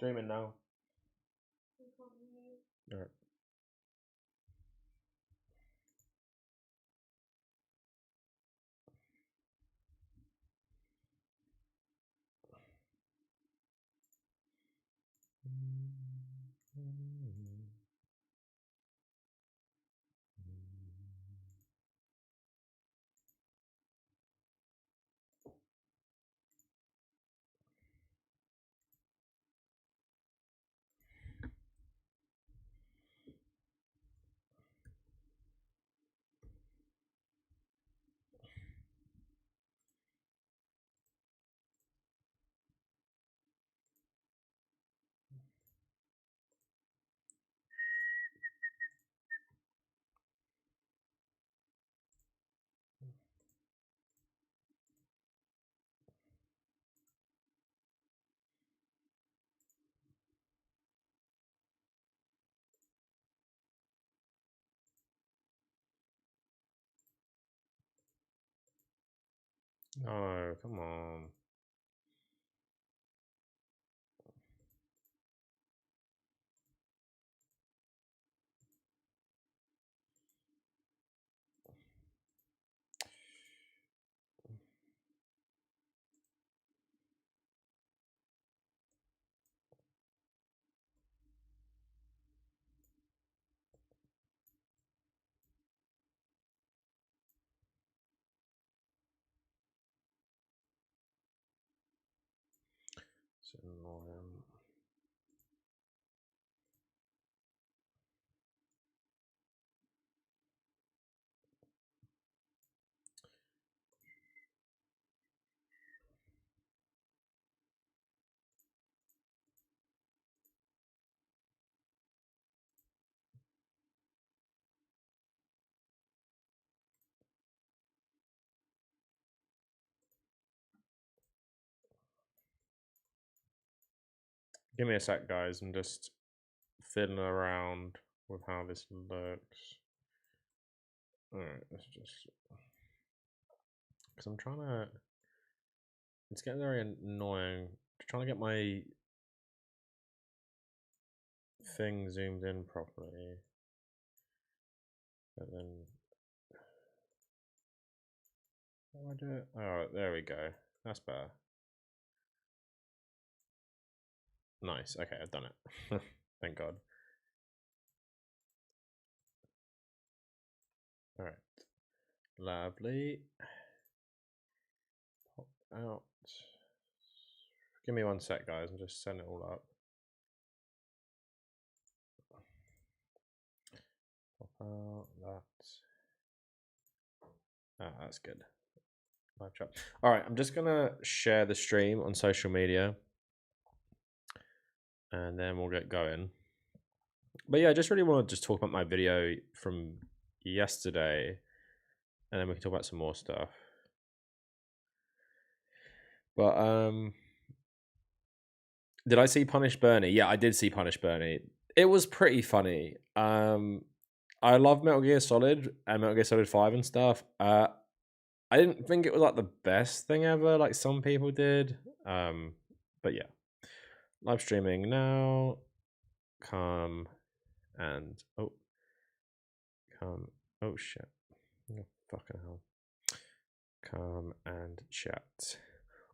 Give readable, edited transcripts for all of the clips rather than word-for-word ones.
Streaming now. Alright. Oh, come on. It's annoying. Give me a sec, guys. I'm just fiddling around with how this looks. Alright, let's just... Because I'm trying to... It's getting very annoying. Trying to get my thing zoomed in properly. But then... How do I do it? Oh, there we go. That's better. Nice. Okay, I've done it. Thank God. Alright. Lovely. Pop out. Give me one sec, guys. I'm just setting it all up. Pop out that. Ah, that's good. Live chat. All right, I'm just gonna share the stream on social media, and then we'll get going. But yeah, I just really want to just talk about my video from yesterday, and then we can talk about some more stuff. But did I see Punish Bernie? Yeah, I did see Punish Bernie. It was pretty funny. I love Metal Gear Solid and Metal Gear Solid 5 and stuff. I didn't think it was like the best thing ever, like some people did. But yeah, live streaming now. Come and oh shit, oh, fucking hell. Come and chat.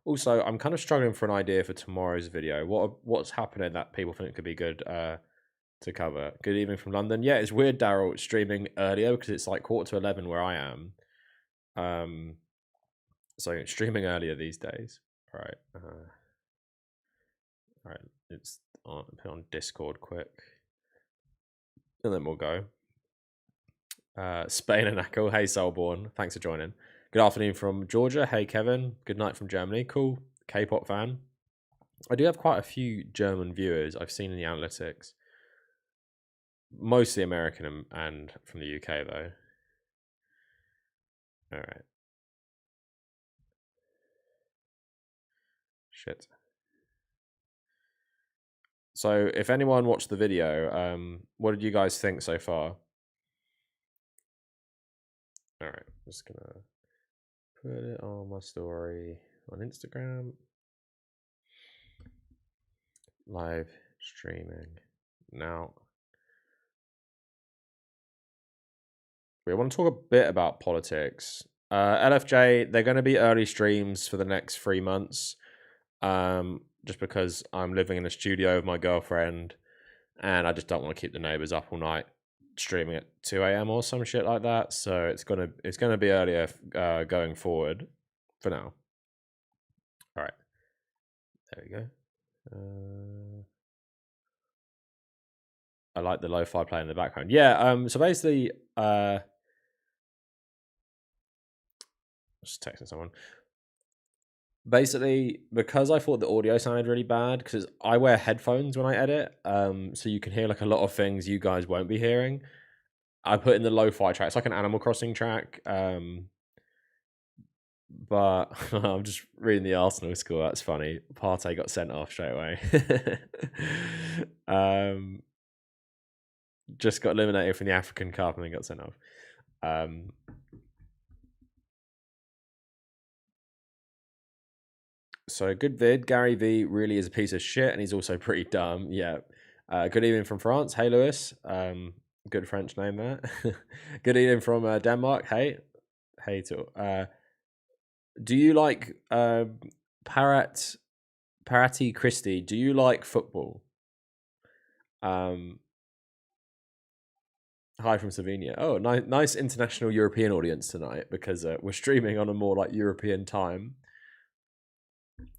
Also, I'm kind of struggling for an idea for tomorrow's video. What's happening that people think could be good to cover? Good evening from London. Yeah, it's weird, Daryl, streaming earlier because it's like 11:15 where I am. So streaming earlier these days. All right. All right. It's on Discord quick, and then we'll go. Spain and Echo. Hey, Soulborn. Thanks for joining. Good afternoon from Georgia. Hey, Kevin. Good night from Germany. Cool. K-pop fan. I do have quite a few German viewers I've seen in the analytics. Mostly American and from the UK, though. All right. Shit. So, if anyone watched the video, what did you guys think so far? All right. I'm just going to put it on my story on Instagram. Live streaming now. We want to talk a bit about politics. LFJ, they're going to be early streams for the next 3 months. Just because I'm living in a studio with my girlfriend, and I just don't want to keep the neighbors up all night streaming at 2 a.m. or some shit like that. So it's gonna be earlier going forward. For now. All right, there we go. I like the lo-fi play in the background. Yeah. So basically, just texting someone. Basically, because I thought the audio sounded really bad, because I wear headphones when I edit, so you can hear like a lot of things you guys won't be hearing. I put in the lo-fi track. It's like an Animal Crossing track. But I'm just reading the Arsenal score. That's funny. Partey got sent off straight away. Just got eliminated from the African Cup and then got sent off. So good vid. Gary V really is a piece of shit, and he's also pretty dumb. Yeah. Good evening from France. Hey, Lewis. Good French name there. Good evening from Denmark. Hey. Hey to. Do you like Parati Christie? Do you like football? Hi from Slovenia. Oh, nice international European audience tonight, because we're streaming on a more like European time.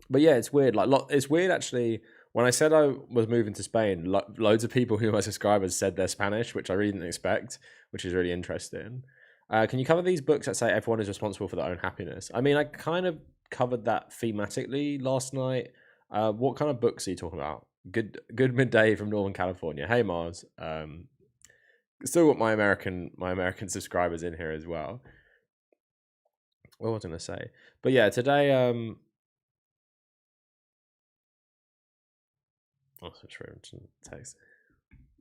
But yeah, it's weird. Like, it's weird actually. When I said I was moving to Spain, loads of people who are my subscribers said they're Spanish, which I really didn't expect, which is really interesting. Can you cover these books that say everyone is responsible for their own happiness? I mean, I kind of covered that thematically last night. What kind of books are you talking about? Good midday from Northern California. Hey, Mars. Still got my American subscribers in here as well. What was I going to say? But yeah, today text.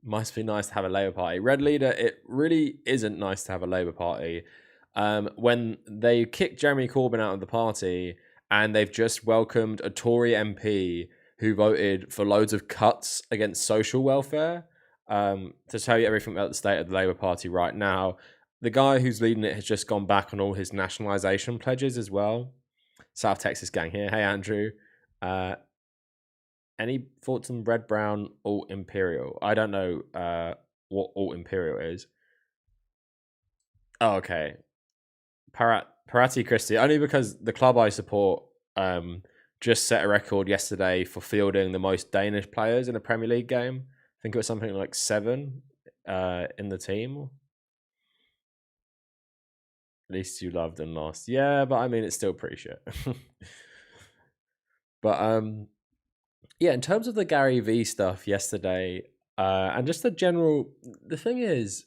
Must be nice to have a Labour Party. Red Leader, it really isn't nice to have a Labour Party. When they kicked Jeremy Corbyn out of the party, and they've just welcomed a Tory MP who voted for loads of cuts against social welfare. To tell you everything about the state of the Labour Party right now, the guy who's leading it has just gone back on all his nationalisation pledges as well. South Texas gang here. Hey, Andrew. Any thoughts on Red Brown Alt Imperial? I don't know what Alt Imperial is. Oh, okay. Parati Christie, only because the club I support just set a record yesterday for fielding the most Danish players in a Premier League game. I think it was something like 7 in the team. Least you loved and lost. Yeah, but I mean, it's still pretty shit. But yeah, in terms of the Gary V stuff yesterday, and just the thing is,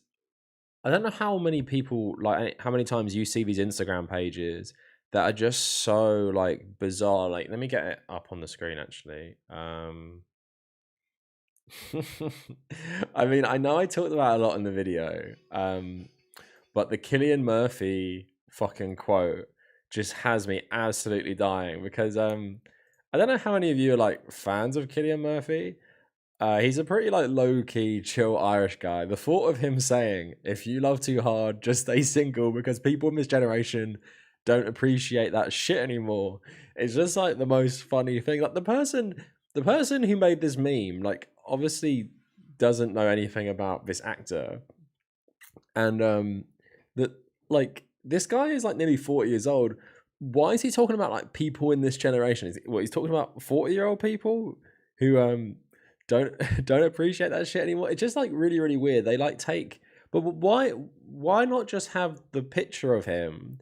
I don't know how many people, like, how many times you see these Instagram pages that are just so like bizarre. Like, let me get it up on the screen actually. I mean, I know I talked about it a lot in the video, but the Cillian Murphy fucking quote just has me absolutely dying, because I don't know how many of you are like fans of Cillian Murphy. He's a pretty like low-key, chill Irish guy. The thought of him saying, "If you love too hard, just stay single," because people in this generation don't appreciate that shit anymore. It's just like the most funny thing. Like the person who made this meme, like, obviously doesn't know anything about this actor, and that, like, this guy is like nearly 40 years old. Why is he talking about like people in this generation? He's talking about 40-year-old people who don't appreciate that shit anymore. It's just like really, really weird. They like take, but why not just have the picture of him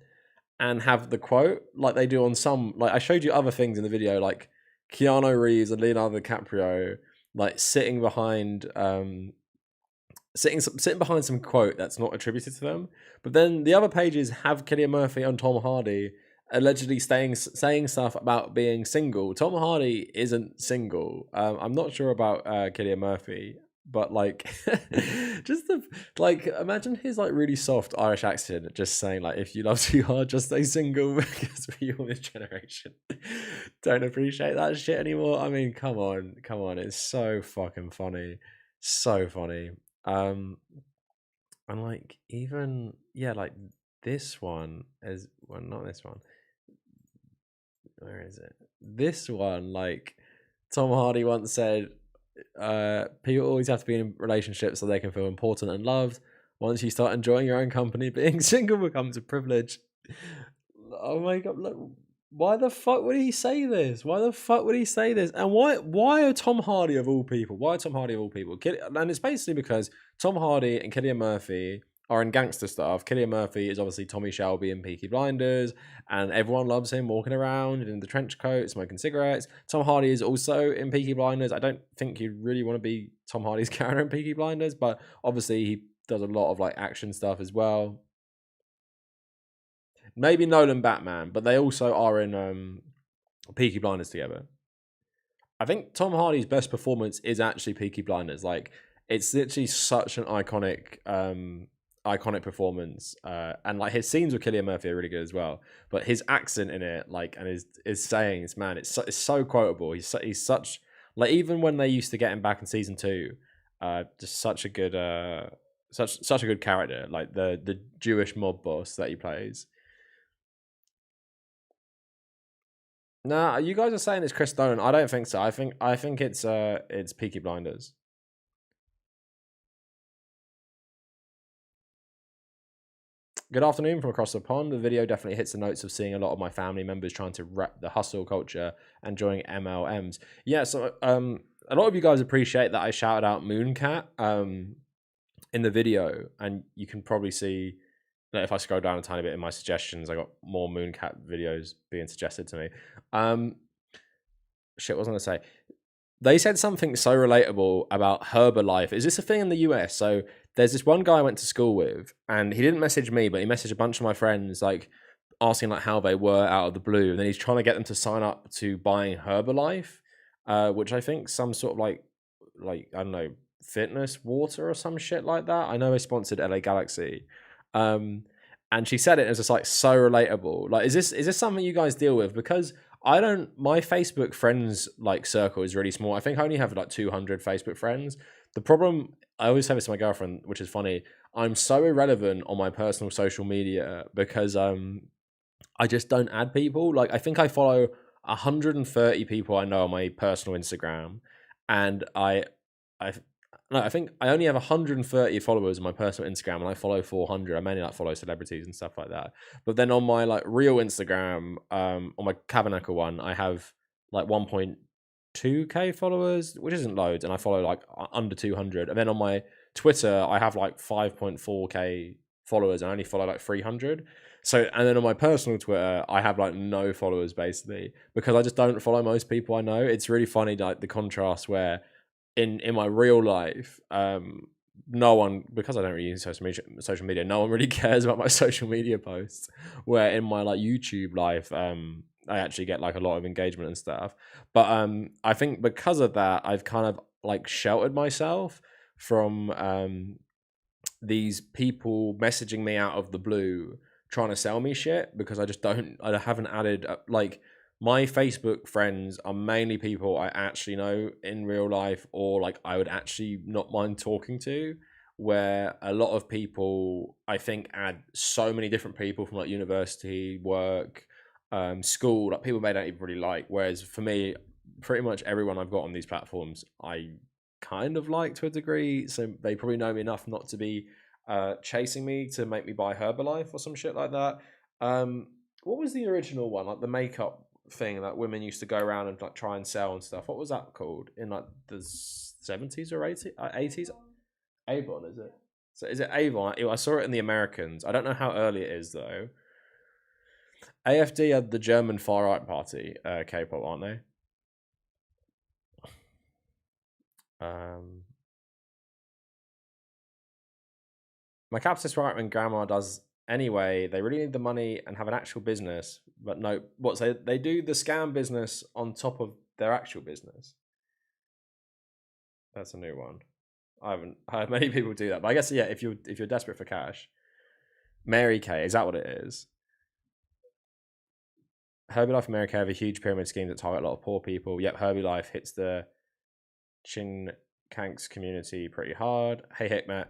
and have the quote like they do on some, like I showed you other things in the video, like Keanu Reeves and Leonardo DiCaprio like sitting behind sitting behind some quote that's not attributed to them. But then the other pages have Cillian Murphy and Tom Hardy allegedly saying stuff about being single. Tom Hardy isn't single. I'm not sure about Cillian Murphy, but like, just the like, imagine his like really soft Irish accent, just saying like, if you love too hard, just stay single because we all this generation don't appreciate that shit anymore. I mean, come on, it's so fucking funny, so funny. And like even like this one is well, not this one. Where is it? This one, like Tom Hardy once said, people always have to be in relationships so they can feel important and loved. Once you start enjoying your own company, being single becomes a privilege. Oh my god, look, why the fuck would he say this? Why the fuck would he say this? And why are Tom Hardy of all people? Why are Tom Hardy of all people? And it's basically because Tom Hardy and Cillian Murphy are in gangster stuff. Cillian Murphy is obviously Tommy Shelby in Peaky Blinders, and everyone loves him walking around in the trench coat, smoking cigarettes. Tom Hardy is also in Peaky Blinders. I don't think you really want to be Tom Hardy's character in Peaky Blinders, but obviously he does a lot of like action stuff as well. Maybe Nolan Batman, but they also are in Peaky Blinders together. I think Tom Hardy's best performance is actually Peaky Blinders. Like, it's literally such an iconic performance, and like his scenes with Cillian Murphy are really good as well. But his accent in it, like, and his sayings, man, it's so quotable. He's such like, even when they used to get him back in season 2, just such a good such a good character. Like the Jewish mob boss that he plays. Nah, you guys are saying it's Chris Nolan. I don't think so. I think it's Peaky Blinders. Good afternoon from across the pond. The video definitely hits the notes of seeing a lot of my family members trying to rep the hustle culture and joining MLMs. Yeah, so a lot of you guys appreciate that I shouted out Mooncat in the video, and you can probably see that if I scroll down a tiny bit in my suggestions, I got more Mooncat videos being suggested to me. Shit, what was I going to say? They said something so relatable about Herbalife. Is this a thing in the US? So there's this one guy I went to school with, and he didn't message me, but he messaged a bunch of my friends, like asking like how they were out of the blue. And then he's trying to get them to sign up to buying Herbalife, which I think some sort of like I don't know, fitness water or some shit like that. I know they sponsored LA Galaxy. And she said it was just like so relatable. Like, is this something you guys deal with? Because my Facebook friends like circle is really small. I think I only have like 200 Facebook friends. The problem, I always say this to my girlfriend, which is funny, I'm so irrelevant on my personal social media because I just don't add people. Like, I think I follow 130 people I know on my personal Instagram, and I think I only have 130 followers on my personal Instagram, and I follow 400. I mainly like follow celebrities and stuff like that. But then on my like real Instagram, on my Kavernacle one, I have like 1.2k followers, which isn't loads, and I follow like under 200. And then on my Twitter, I have like 5.4k followers, and I only follow like 300. So, and then on my personal Twitter, I have like no followers basically because I just don't follow most people I know. It's really funny, like the contrast where in my real life, no one, because I don't really use social media, no one really cares about my social media posts. Where in my like YouTube life, I actually get like a lot of engagement and stuff. But I think because of that, I've kind of like sheltered myself from these people messaging me out of the blue trying to sell me shit, because I haven't added like, my Facebook friends are mainly people I actually know in real life, or like I would actually not mind talking to. Where a lot of people, I think, add so many different people from like university, work, school, like people they don't even really like. Whereas for me, pretty much everyone I've got on these platforms, I kind of like to a degree. So they probably know me enough not to be chasing me to make me buy Herbalife or some shit like that. What was the original one? Like the makeup thing that women used to go around and like try and sell and stuff. What was that called in like the 70s or 80s? Avon, is it? So is it Avon? I saw it in the Americans. I don't know how early it is though. AFD are the German far right party, K-pop, aren't they? My capitalist right wing grandma does anyway. They really need the money and have an actual business, but no, what? So they do the scam business on top of their actual business. That's a new one. I haven't heard many people do that, but I guess yeah, if you're desperate for cash, Mary Kay, is that what it is? Herbalife and Mary Kay have a huge pyramid scheme that target a lot of poor people. Yep, Herbalife hits the Chin Kanks community pretty hard. Hey Hikmet.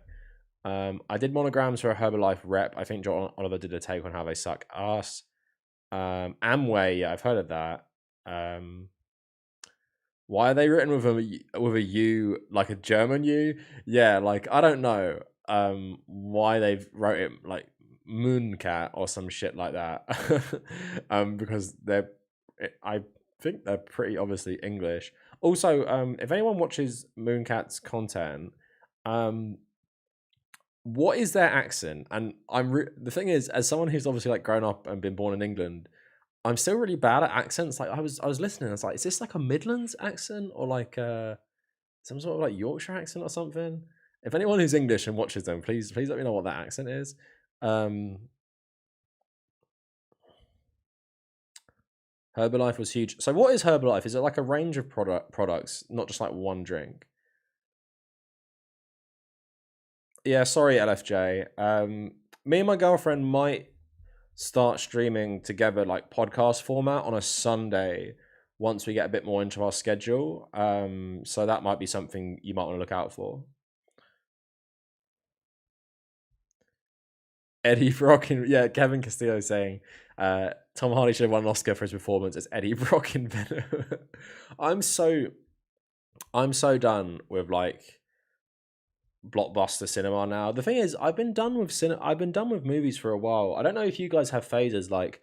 I did monograms for a Herbalife rep. I think John Oliver did a take on how they suck ass. Amway, yeah, I've heard of that. Why are they written with a U, like a German U? Yeah, like I don't know. Why they've wrote it like Mooncat or some shit like that. Because I think they're pretty obviously English. Also, if anyone watches Mooncat's content, what is their accent? And the thing is, as someone who's obviously like grown up and been born in England, I'm still really bad at accents. Like I was listening, I was like, is this like a Midlands accent or like some sort of like Yorkshire accent or something? If anyone who's English and watches them, please let me know what that accent is. Herbalife was huge. So what is Herbalife? Is it like a range of products, not just like one drink? Yeah, sorry, LFJ. Me and my girlfriend might start streaming together like podcast format on a Sunday once we get a bit more into our schedule. So that might be something you might want to look out for. Eddie Brock and yeah, Kevin Castillo saying Tom Hardy should have won an Oscar for his performance as Eddie Brock in Venom. I'm so done with like blockbuster cinema now. The thing is, I've been done with movies for a while. I don't know if you guys have phases like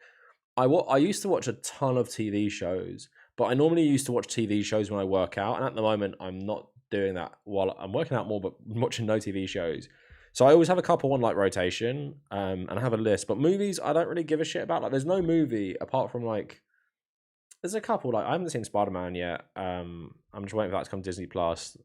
I used to watch a ton of TV shows, but I normally used to watch TV shows when I work out, and at the moment I'm not doing that while I'm working out more, but watching no TV shows. So I always have a couple on like rotation, and I have a list. But movies, I don't really give a shit about. Like, there's no movie apart from like, there's a couple. Like, I haven't seen Spider-Man yet. I'm just waiting for that to come to Disney Plus.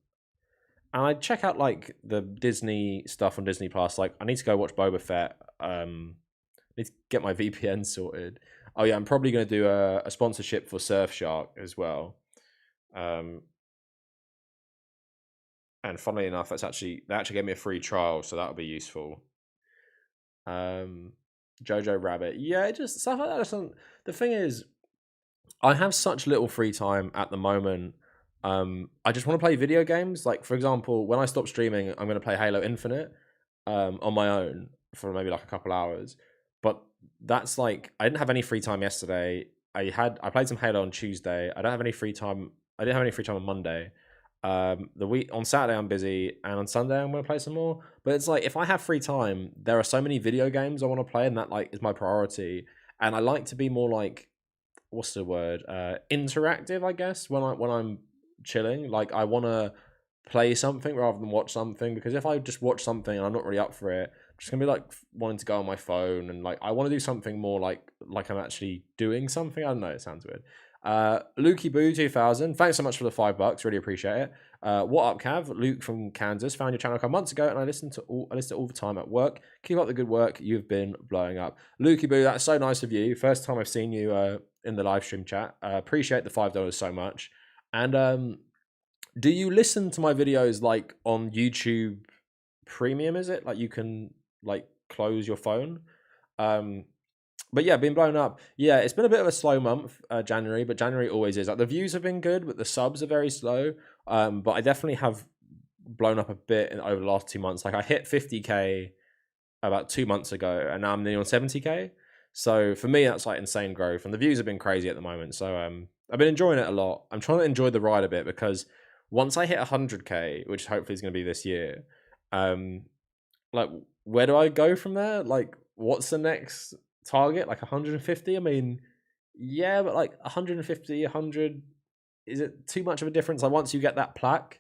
And I check out like the Disney stuff on Disney Plus. Like, I need to go watch Boba Fett. I need to get my VPN sorted. Oh yeah, I'm probably going to do a sponsorship for Surfshark as well. And funnily enough, they actually gave me a free trial, so that'll be useful. Jojo Rabbit, yeah, just stuff like that. The thing is, I have such little free time at the moment. I just want to play video games. Like for example, when I stop streaming, I'm going to play Halo Infinite on my own for maybe like a couple hours. But that's like I didn't have any free time yesterday. I played some Halo on Tuesday. I don't have any free time. I didn't have any free time on Monday. The week on Saturday I'm busy, and on Sunday I'm gonna play some more. But it's like if I have free time, there are so many video games I want to play, and that like is my priority. And I like to be more like what's the word? Interactive, I guess. When I'm chilling, like I want to play something rather than watch something, because if I just watch something and I'm not really up for it, I'm just gonna be like wanting to go on my phone, and like I want to do something more like I'm actually doing something. I don't know, it sounds weird. Lukey Boo 2000, thanks so much for the $5, really appreciate it. What up, Cav? Luke from Kansas, found your channel a couple months ago, and I listen to all the time at work. Keep up the good work, you've been blowing up. Lukey Boo, that's so nice of you. First time I've seen you in the live stream chat. Appreciate the $5 so much. And do you listen to my videos like on YouTube Premium? Is it like you can like close your phone? But yeah, been blown up. Yeah, it's been a bit of a slow month, January, but January always is. Like the views have been good, but the subs are very slow. But I definitely have blown up a bit over the last 2 months. Like I hit 50K about 2 months ago, and now I'm nearly on 70K. So for me, that's like insane growth, and the views have been crazy at the moment. So I've been enjoying it a lot. I'm trying to enjoy the ride a bit, because once I hit 100K, which hopefully is going to be this year, like where do I go from there? Like what's the next target? Like 150? I mean, yeah, but like 150, 100, is it too much of a difference? Like once you get that plaque,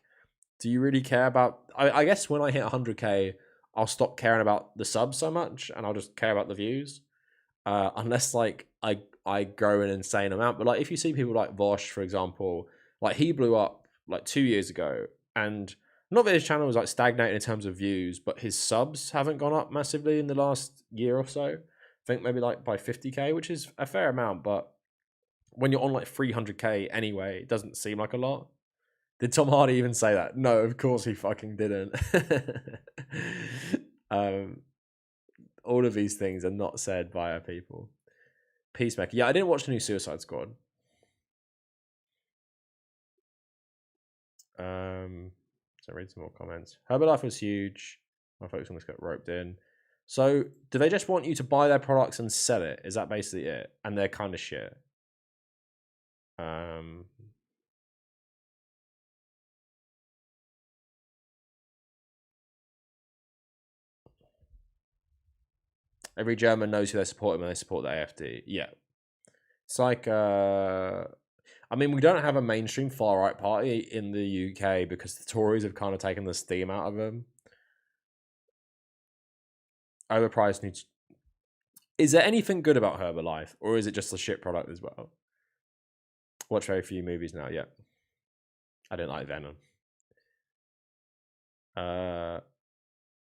do you really care about? I guess when I hit 100K, I'll stop caring about the subs so much, and I'll just care about the views. Unless like I grow an insane amount. But like if you see people like Vosh, for example, like he blew up like 2 years ago, and not that his channel was like stagnating in terms of views, but his subs haven't gone up massively in the last year or so. I think maybe like by 50K, which is a fair amount, but when you're on like 300K anyway, it doesn't seem like a lot. Did Tom Hardy even say that? No, of course he fucking didn't. um, all of these things are not said by our people. Peacemaker. Yeah, I didn't watch the new Suicide Squad. So read some more comments. Herbalife was huge. My folks almost got roped in. So, do they just want you to buy their products and sell it? Is that basically it? And they're kind of shit. Every German knows who they're supporting when they support the AfD. Yeah. It's like, I mean, we don't have a mainstream far right party in the UK because the Tories have kind of taken the steam out of them. Overpriced needs. Is there anything good about Herbalife, or is it just a shit product as well? Watch very few movies now. Yeah, I didn't like Venom.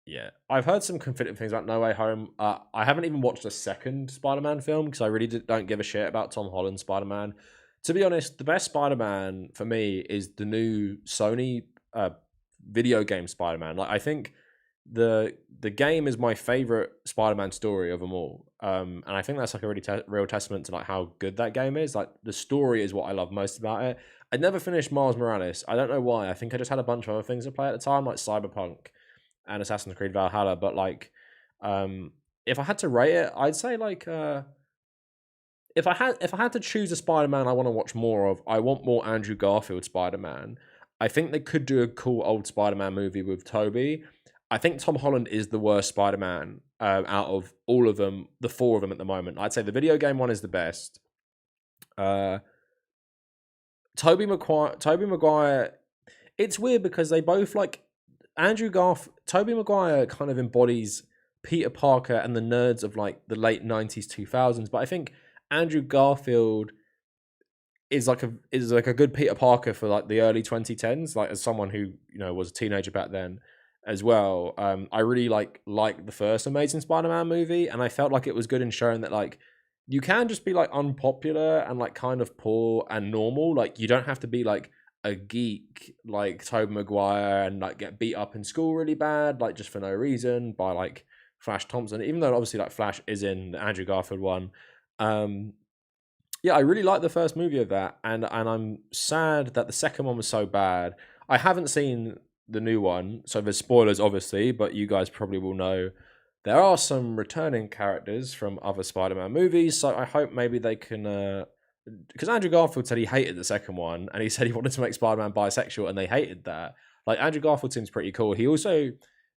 Yeah, I've heard some conflicting things about No Way Home. I haven't even watched a second Spider-Man film because I really don't give a shit about Tom Holland's Spider-Man. To be honest, the best Spider-Man for me is the new Sony video game Spider-Man. Like, I think the game is my favorite Spider-Man story of them all, and I think that's like a really real testament to like how good that game is. Like, the story is what I love most about it. I never finished Miles Morales. I don't know why. I think I just had a bunch of other things to play at the time, like Cyberpunk and Assassin's Creed Valhalla. But like, if I had to rate it, I'd say like, if I had to choose a Spider-Man I want to watch more of, I want more Andrew Garfield Spider-Man. I think they could do a cool old Spider-Man movie with Tobey. I think Tom Holland is the worst Spider-Man out of all of them, the four of them at the moment. I'd say the video game one is the best. Tobey Maguire. It's weird because they both like Tobey Maguire kind of embodies Peter Parker and the nerds of like the late 90s, 2000s. But I think Andrew Garfield is like a good Peter Parker for like the early 2010s, like as someone who, you know, was a teenager back then as well. I really like the first Amazing Spider-Man movie, and I felt like it was good in showing that like you can just be like unpopular and like kind of poor and normal. Like, you don't have to be like a geek like Tobey Maguire and like get beat up in school really bad, like just for no reason by like Flash Thompson, even though obviously like Flash is in the Andrew Garfield one. Yeah, I really like the first movie of that, and I'm sad that the second one was so bad. I haven't seen the new one, so there's spoilers obviously, but you guys probably will know there are some returning characters from other Spider-Man movies, so I hope maybe they can, because Andrew Garfield said he hated the second one, and he said he wanted to make Spider-Man bisexual, and they hated that. Like, Andrew Garfield seems pretty cool. He also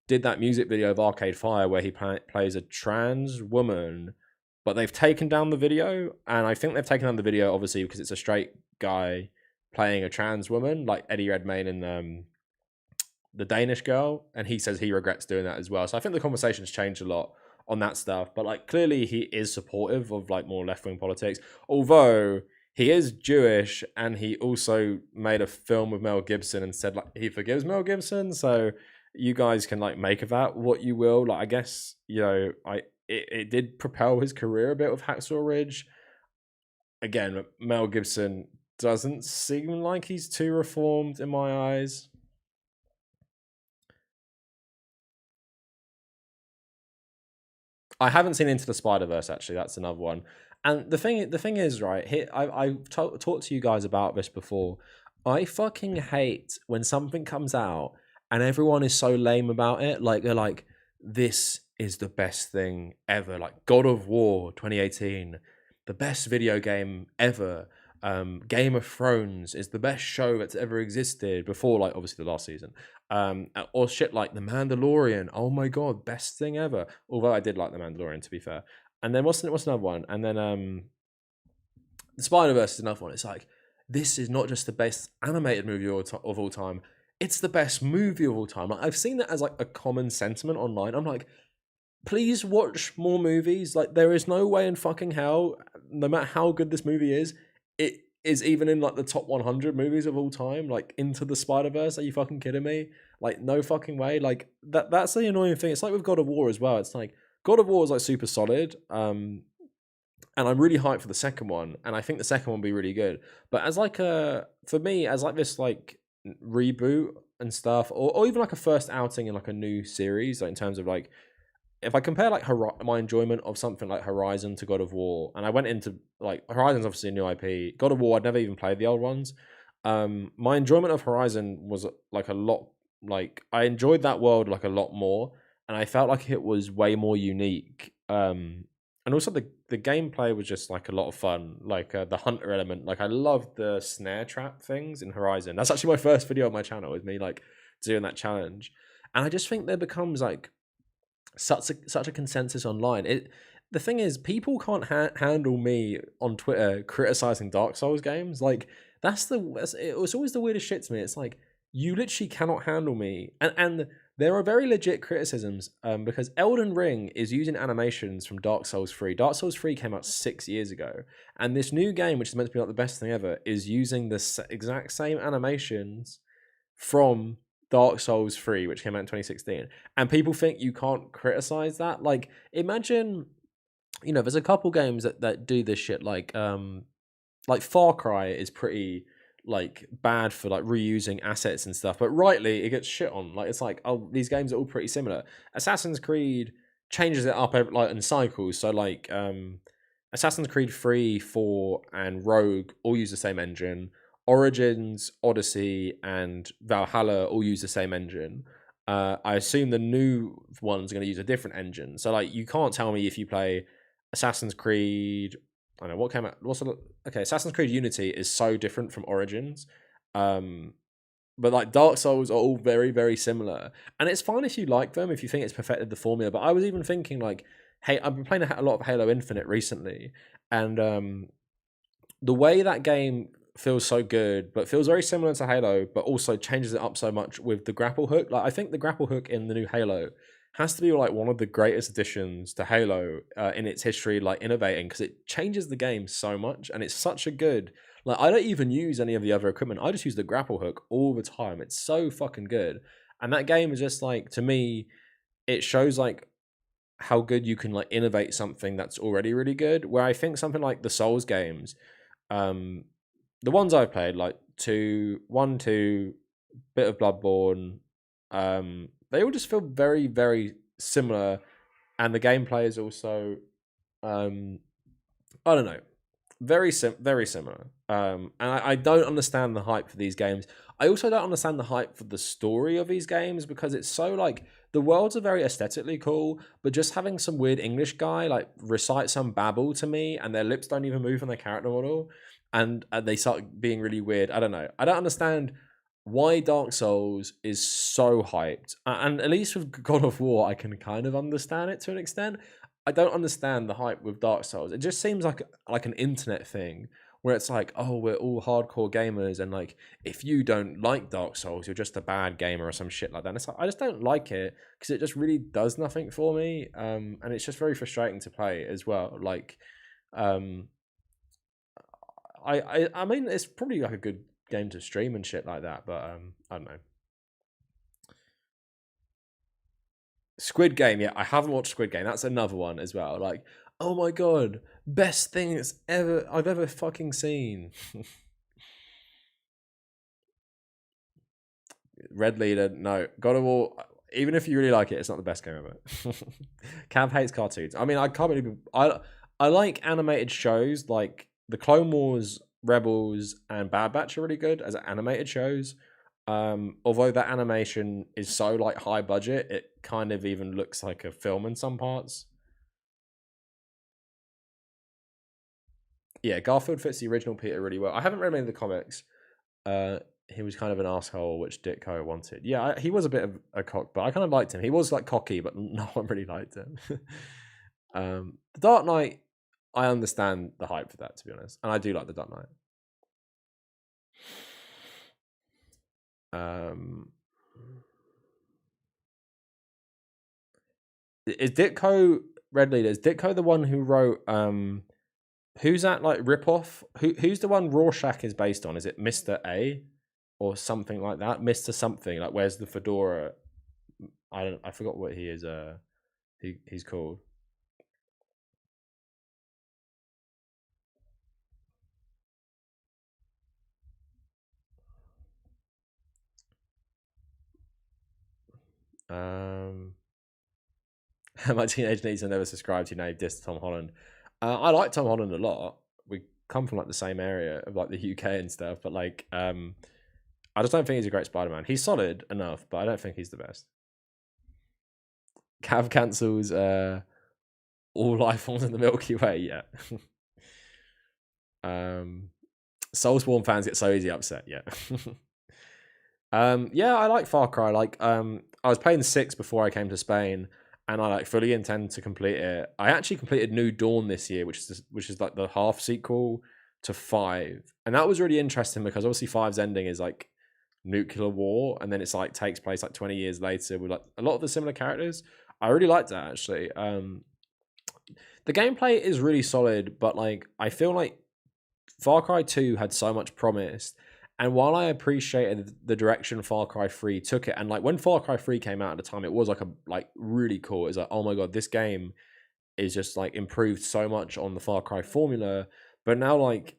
did that music video of Arcade Fire where he plays a trans woman, but they've taken down the video, and I think they've taken down the video obviously because it's a straight guy playing a trans woman, like Eddie Redmayne in the Danish Girl, and he says he regrets doing that as well. So I think the conversation's changed a lot on that stuff, but like clearly he is supportive of like more left-wing politics, although he is Jewish, and he also made a film with Mel Gibson and said like he forgives Mel Gibson. So you guys can like make of that what you will. Like, I guess, you know, it did propel his career a bit with Hacksaw Ridge. Again, Mel Gibson doesn't seem like he's too reformed in my eyes. I haven't seen Into the Spider-Verse, actually. That's another one. And the thing is, right here, I've talked to you guys about this before. I fucking hate when something comes out and everyone is so lame about it. Like, they're like, this is the best thing ever. Like, God of War 2018, the best video game ever. Game of Thrones is the best show that's ever existed before, like, obviously the last season. Or shit like The Mandalorian. Oh my god, best thing ever. Although I did like The Mandalorian, to be fair. And then what's another one? And then The Spider-Verse is another one. It's like, this is not just the best animated movie of all time. It's the best movie of all time. Like, I've seen that as like a common sentiment online. I'm like, please watch more movies. Like, there is no way in fucking hell, no matter how good this movie is, it is even in like the top 100 movies of all time. Like, Into the Spider-Verse, are you fucking kidding me? Like, no fucking way. Like, that's the annoying thing. It's like with God of War as well. It's like God of War is like super solid. And I'm really hyped for the second one, and I think the second one will be really good. But as like for me, as like this like reboot and stuff, or even like a first outing in like a new series, like in terms of like, if I compare like my enjoyment of something like Horizon to God of War, and I went into like Horizon's obviously a new IP. God of War, I'd never even played the old ones. My enjoyment of Horizon was like a lot, like I enjoyed that world like a lot more, and I felt like it was way more unique. And also the gameplay was just like a lot of fun, like the hunter element. Like I loved the snare trap things in Horizon. That's actually my first video on my channel, is me like doing that challenge, and I just think there becomes like such a consensus online. The thing is, people can't handle me on Twitter criticizing Dark Souls games. Like it was always the weirdest shit to me. It's like you literally cannot handle me, and there are very legit criticisms because Elden Ring is using animations from Dark Souls 3. Dark Souls 3 came out 6 years ago, and this new game, which is meant to be like the best thing ever, is using the exact same animations from Dark Souls 3, which came out in 2016. And people think you can't criticize that. Like, imagine, there's a couple games that do this shit, like Far Cry is pretty like bad for like reusing assets and stuff, but rightly it gets shit on. Like it's like, oh, these games are all pretty similar. Assassin's Creed changes it up like in cycles. So like Assassin's Creed 3, 4, and Rogue all use the same engine. Origins, Odyssey, and Valhalla all use the same engine. I assume the new one's going to use a different engine. So like you can't tell me if you play Assassin's Creed, I don't know what came out. Okay, Assassin's Creed Unity is so different from Origins, but like Dark Souls are all very very similar, and it's fine if you like them, if you think it's perfected the formula. But I was even thinking like, hey, I've been playing a lot of Halo Infinite recently, and the way that game feels so good, but feels very similar to Halo, but also changes it up so much with the grapple hook. Like I think the grapple hook in the new Halo has to be like one of the greatest additions to Halo in its history, like innovating, because it changes the game so much, and it's such a good. Like I don't even use any of the other equipment. I just use the grapple hook all the time. It's so fucking good, and that game is just like, to me, it shows like how good you can like innovate something that's already really good. Where I think something like the Souls games, um, the ones I've played, like 2, bit of Bloodborne, they all just feel very, very similar, and the gameplay is also, I don't know, very similar. And I don't understand the hype for these games. I also don't understand the hype for the story of these games, because it's so like the worlds are very aesthetically cool, but just having some weird English guy like recite some babble to me, and their lips don't even move on their character model, and they start being really weird. I don't know. I don't understand why Dark Souls is so hyped. And at least with God of War, I can kind of understand it to an extent. I don't understand the hype with Dark Souls. It just seems like an internet thing where it's like, oh, we're all hardcore gamers, and like if you don't like Dark Souls, you're just a bad gamer or some shit like that. And it's like I just don't like it because it just really does nothing for me. And it's just very frustrating to play as well. Like, um, I mean, it's probably like a good game to stream and shit like that, but I don't know. Squid Game, yeah, I haven't watched Squid Game. That's another one as well. Like, oh my god, best thing I've ever fucking seen. Red Leader, no. God of War, even if you really like it, it's not the best game ever. Cav hates cartoons. I mean, I can't believe I like animated shows, like the Clone Wars, Rebels, and Bad Batch are really good as animated shows. Although that animation is so like high budget, it kind of even looks like a film in some parts. Yeah, Garfield fits the original Peter really well. I haven't read any of the comics. He was kind of an asshole, which Ditko wanted. Yeah, he was a bit of a cock, but I kind of liked him. He was like cocky, but no one really liked him. The Dark Knight, I understand the hype for that, to be honest, and I do like the Dark Knight. Um, is Ditko Red Leader? Is Ditko the one who wrote? Who's that like ripoff? Who's the one Rorschach is based on? Is it Mr. A or something like that? Mr. Something, like where's the fedora? I forgot what he is. He's called. My teenage niece I never subscribed to, now you've dissed Tom Holland. I like Tom Holland a lot. We come from like the same area of like the UK and stuff, but like I just don't think he's a great Spider-Man. He's solid enough, but I don't think he's the best. Cav cancels all life forms in the Milky Way. Yeah. Soulspawn fans get so easy upset. Yeah. Yeah, I like Far Cry. Like, I was playing 6 before I came to Spain, and I like fully intend to complete it. I actually completed New Dawn this year, which is like the half sequel to 5, and that was really interesting because obviously 5's ending is like nuclear war, and then it's like takes place like 20 years later with like a lot of the similar characters. I really liked that actually. The gameplay is really solid, but like I feel like Far Cry 2 had so much promise. And while I appreciated the direction Far Cry 3 took it, and like when Far Cry 3 came out at the time, it was like really cool. It's like, oh my god, this game is just like improved so much on the Far Cry formula. But now like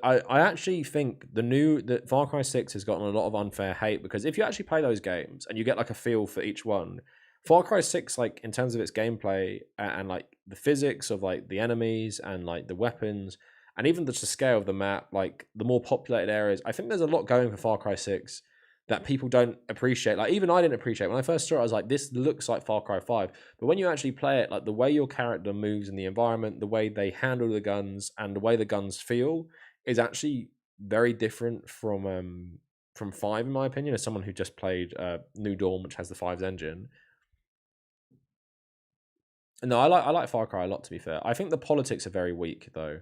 I actually think that Far Cry 6 has gotten a lot of unfair hate, because if you actually play those games and you get like a feel for each one, Far Cry 6, like in terms of its gameplay and like the physics of like the enemies and like the weapons and even just the scale of the map, like the more populated areas, I think there's a lot going for Far Cry 6 that people don't appreciate. Like even I didn't appreciate when I first saw it. I was like, this looks like Far Cry 5. But when you actually play it, like the way your character moves in the environment, the way they handle the guns, and the way the guns feel is actually very different from 5, in my opinion, as someone who just played New Dawn, which has the 5's engine. No, I like Far Cry a lot, to be fair. I think the politics are very weak though.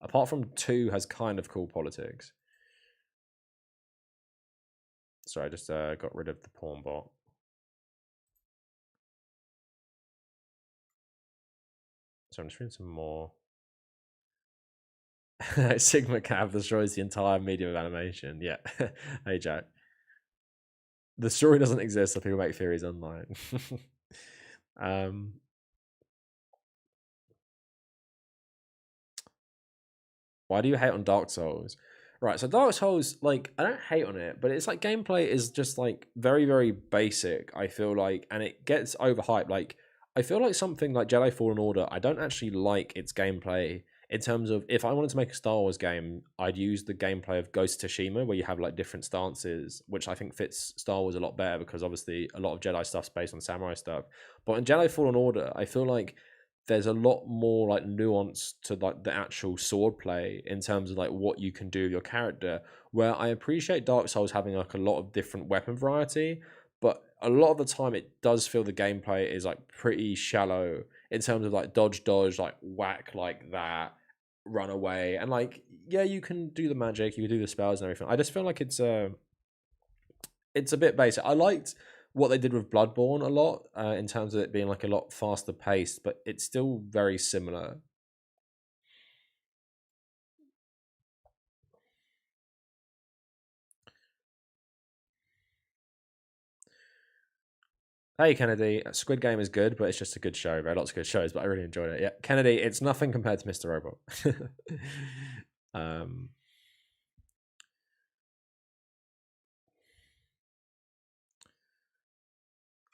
Apart from 2 has kind of cool politics. Sorry, I just got rid of the porn bot. So I'm just reading some more. Sigma Cav destroys the entire medium of animation. Yeah. Hey, Jack. The story doesn't exist, so people make theories online. Why do you hate on Dark Souls? Right, so Dark Souls, like, I don't hate on it, but it's like gameplay is just like very, very basic, I feel like, and it gets overhyped. Like, I feel like something like Jedi Fallen Order, I don't actually like its gameplay in terms of if I wanted to make a Star Wars game, I'd use the gameplay of Ghost of Tsushima, where you have like different stances, which I think fits Star Wars a lot better because obviously a lot of Jedi stuff's based on samurai stuff. But in Jedi Fallen Order, I feel like there's a lot more like nuance to like the actual sword play in terms of like what you can do with your character, where I appreciate Dark Souls having like a lot of different weapon variety, but a lot of the time it does feel the gameplay is like pretty shallow in terms of like dodge, like whack like that, run away, and like yeah, you can do the magic, you can do the spells and everything. I just feel like it's a bit basic. I liked what they did with Bloodborne a lot in terms of it being like a lot faster paced, but it's still very similar. Hey Kennedy, Squid Game is good, but it's just a good show. There are lots of good shows, but I really enjoyed it. Yeah, Kennedy, it's nothing compared to Mr. Robot.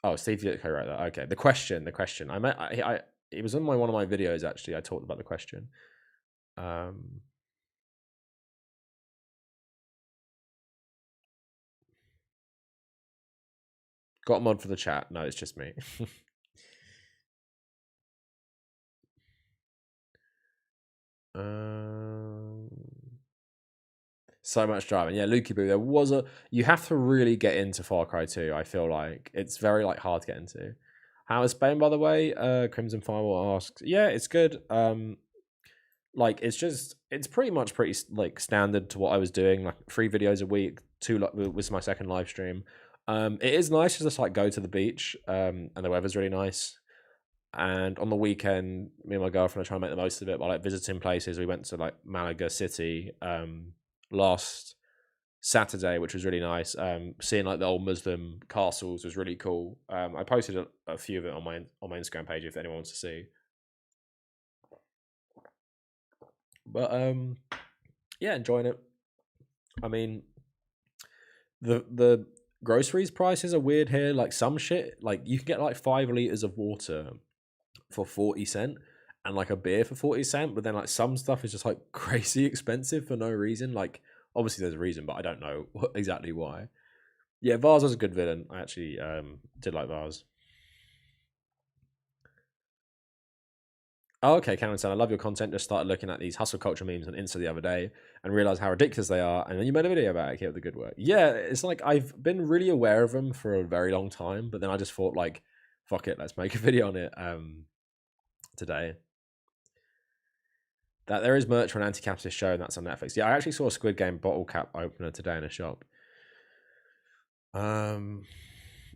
Oh, Steve Ditko wrote that. Okay, the question. It was in one of my videos actually. I talked about the question. Got a mod for the chat? No, it's just me. So much driving. Yeah, Lukey Boo. There was you have to really get into Far Cry 2, I feel like. It's very like hard to get into. How is Spain, by the way? Crimson Firewall asks. Yeah, it's good. Like it's pretty much pretty like standard to what I was doing, like 3 videos a week. 2 like was my second live stream. It is nice to just like go to the beach, and the weather's really nice. And on the weekend, me and my girlfriend are trying to make the most of it by like visiting places. We went to like Malaga City last Saturday, which was really nice. Seeing like the old Muslim castles was really cool. I posted a few of it on my Instagram page if anyone wants to see. But yeah, enjoying it. I mean, the groceries prices are weird here. Like some shit, like you can get like 5 liters of water for 40 cents and like a beer for 40 cents, but then like some stuff is just like crazy expensive for no reason. Like obviously there's a reason, but I don't know exactly why. Yeah, Vars was a good villain. I actually did like Vars. Oh, okay, Cameron said, I love your content. Just started looking at these hustle culture memes on Insta the other day and realized how ridiculous they are. And then you made a video about it. Keep up the good work. Yeah, it's like I've been really aware of them for a very long time, but then I just thought, like, fuck it, let's make a video on it today. That there is merch for an anti-capitalist show, and that's on Netflix. Yeah, I actually saw a Squid Game bottle cap opener today in a shop.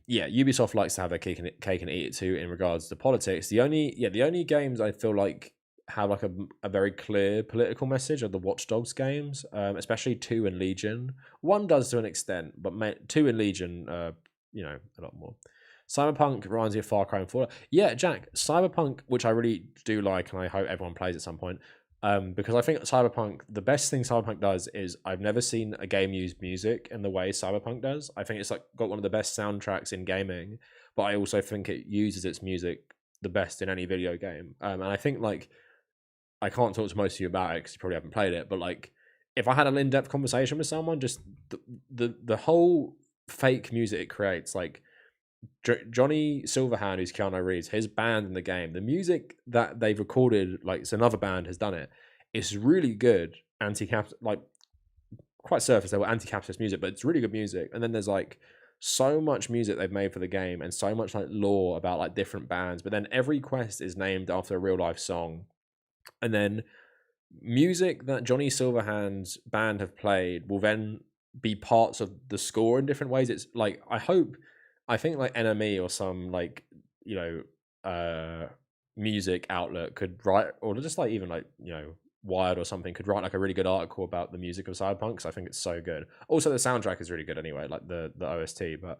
Yeah, Ubisoft likes to have their cake and eat it too in regards to politics. The only games I feel like have like a very clear political message are the Watch Dogs games, especially 2 and Legion. 1 does to an extent, but 2 and Legion, you know, a lot more. Cyberpunk reminds me of Far Cry and Fallout. Yeah, Jack, Cyberpunk, which I really do like, and I hope everyone plays at some point. Because I think Cyberpunk, the best thing Cyberpunk does is I've never seen a game use music in the way Cyberpunk does. I think it's like got one of the best soundtracks in gaming, but I also think it uses its music the best in any video game. And I think like I can't talk to most of you about it because you probably haven't played it, but like if I had an in-depth conversation with someone, just the whole fake music it creates, like Johnny Silverhand, who's Keanu Reeves, his band in the game, the music that they've recorded, like it's another band has done it. It's really good like quite surface level anti-capitalist music, but it's really good music. And then there's like so much music they've made for the game and so much like lore about like different bands. But then every quest is named after a real life song. And then music that Johnny Silverhand's band have played will then be parts of the score in different ways. It's like I think like NME or some like, you know, music outlet could write, or just like even like, you know, Wired or something could write like a really good article about the music of Cyberpunk, because I think it's so good. Also the soundtrack is really good anyway, like the OST. But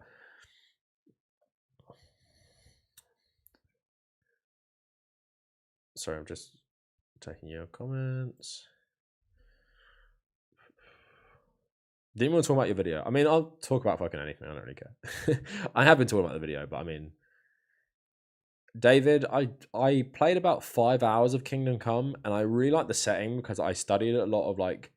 sorry, I'm just taking your comments. Didn't want to talk about your video. I mean, I'll talk about fucking anything. I don't really care. I have been talking about the video, but I mean, David, I played about 5 hours of Kingdom Come, and I really like the setting because I studied a lot of like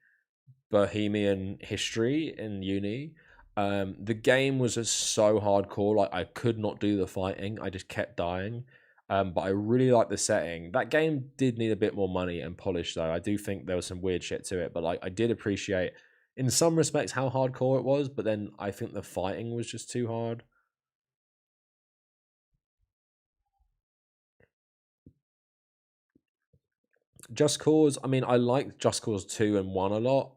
Bohemian history in uni. The game was just so hardcore. Like I could not do the fighting. I just kept dying. But I really like the setting. That game did need a bit more money and polish, though. I do think there was some weird shit to it, but like I did appreciate, in some respects, how hardcore it was. But then I think the fighting was just too hard. Just Cause. I mean, I liked Just Cause 2 and 1 a lot.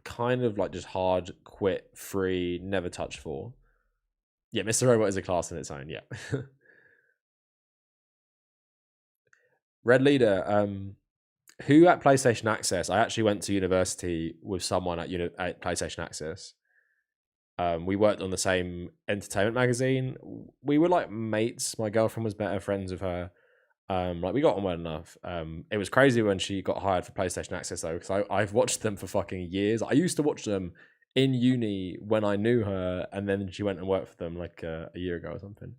Kind of like just hard, quit, free, never touch 4. Yeah, Mr. Robot is a class in its own. Yeah. Red Leader. Who at PlayStation Access? I actually went to university with someone at at PlayStation Access. We worked on the same entertainment magazine. We were like mates. My girlfriend was better friends with her. Like we got on well enough. It was crazy when she got hired for PlayStation Access though, because I've watched them for fucking years. I used to watch them in uni when I knew her, and then she went and worked for them like a year ago or something.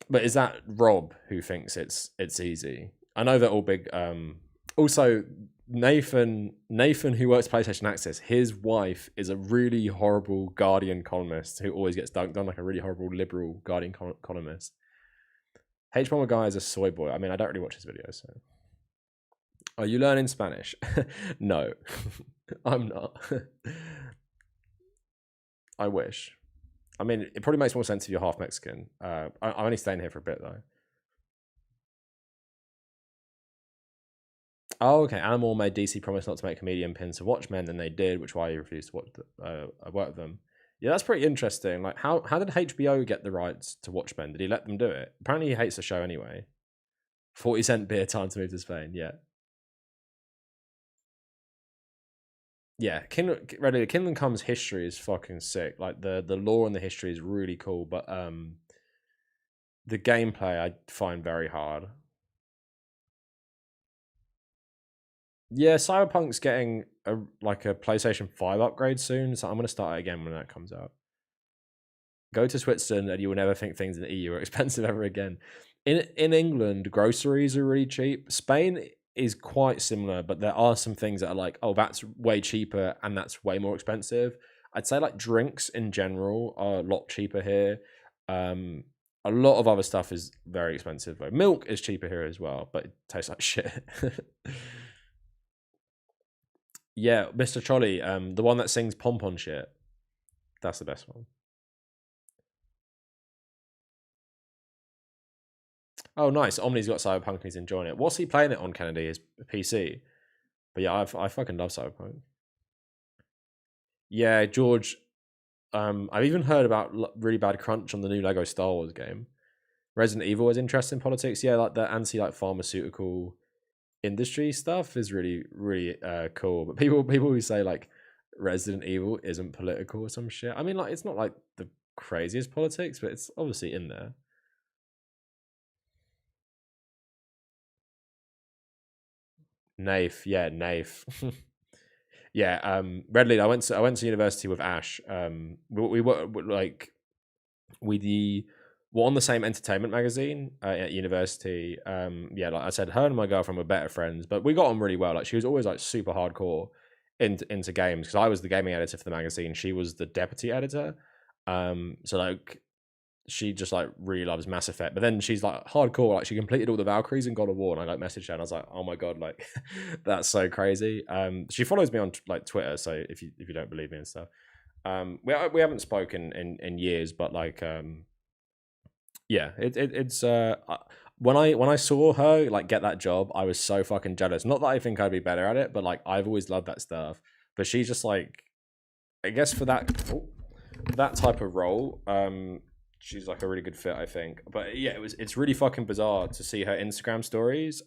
But is that Rob who thinks it's easy? I know they're all big. Also, Nathan, who works PlayStation Access, his wife is a really horrible Guardian columnist who always gets dunked on, like a really horrible liberal Guardian columnist. H Bomber Guy is a soy boy. I mean, I don't really watch his videos. So, are you learning Spanish? No, I'm not. I wish. I mean, it probably makes more sense if you're half Mexican. I'm only staying here for a bit though. Oh, okay. Animal made DC promise not to make comedian pins to Watchmen, and they did, which why he refused to watch work with them. Yeah, that's pretty interesting. Like, how did HBO get the rights to Watchmen? Did he let them do it? Apparently, he hates the show anyway. 40-cent beer, time to move to Spain. Yeah, yeah. Kingdom Come's history is fucking sick. Like the lore and the history is really cool, but the gameplay I find very hard. Yeah, Cyberpunk's getting a PlayStation 5 upgrade soon, so I'm gonna start it again when that comes out. Go to Switzerland and you will never think things in the EU are expensive ever again. In England, groceries are really cheap. Spain is quite similar, but there are some things that are like, oh, that's way cheaper and that's way more expensive. I'd say like drinks in general are a lot cheaper here. A lot of other stuff is very expensive though. Milk is cheaper here as well, but it tastes like shit. Yeah, Mr. Trolley, the one that sings pom pom shit. That's the best one. Oh, nice. Omni's got Cyberpunk and he's enjoying it. What's he playing it on, Kennedy? His PC. But yeah, I fucking love Cyberpunk. Yeah, George. I've even heard about really bad crunch on the new Lego Star Wars game. Resident Evil is interesting in politics. Yeah, like the anti pharmaceutical industry stuff is really cool. But people who say like Resident Evil isn't political or some shit. I mean, like it's not like the craziest politics, but it's obviously in there. Naif, yeah, Naif. Yeah, Redlead. I went to university with Ash. We were like we were on the same entertainment magazine at university. Yeah, like I said, her and my girlfriend were better friends, but we got on really well. Like she was always like super hardcore into games because I was the gaming editor for the magazine. She was the deputy editor. So like she just like really loves Mass Effect, but then she's like hardcore. Like she completed all the Valkyries in God of War, and I like messaged her and I was like, oh my god, like that's so crazy. She follows me on like Twitter, so if you don't believe me and stuff, we haven't spoken in years, but like yeah, it's when I saw her like get that job, I was so fucking jealous. Not that I think I'd be better at it, but like I've always loved that stuff. But she's just like, I guess for that type of role, she's like a really good fit, I think. But yeah, it's really fucking bizarre to see her Instagram stories,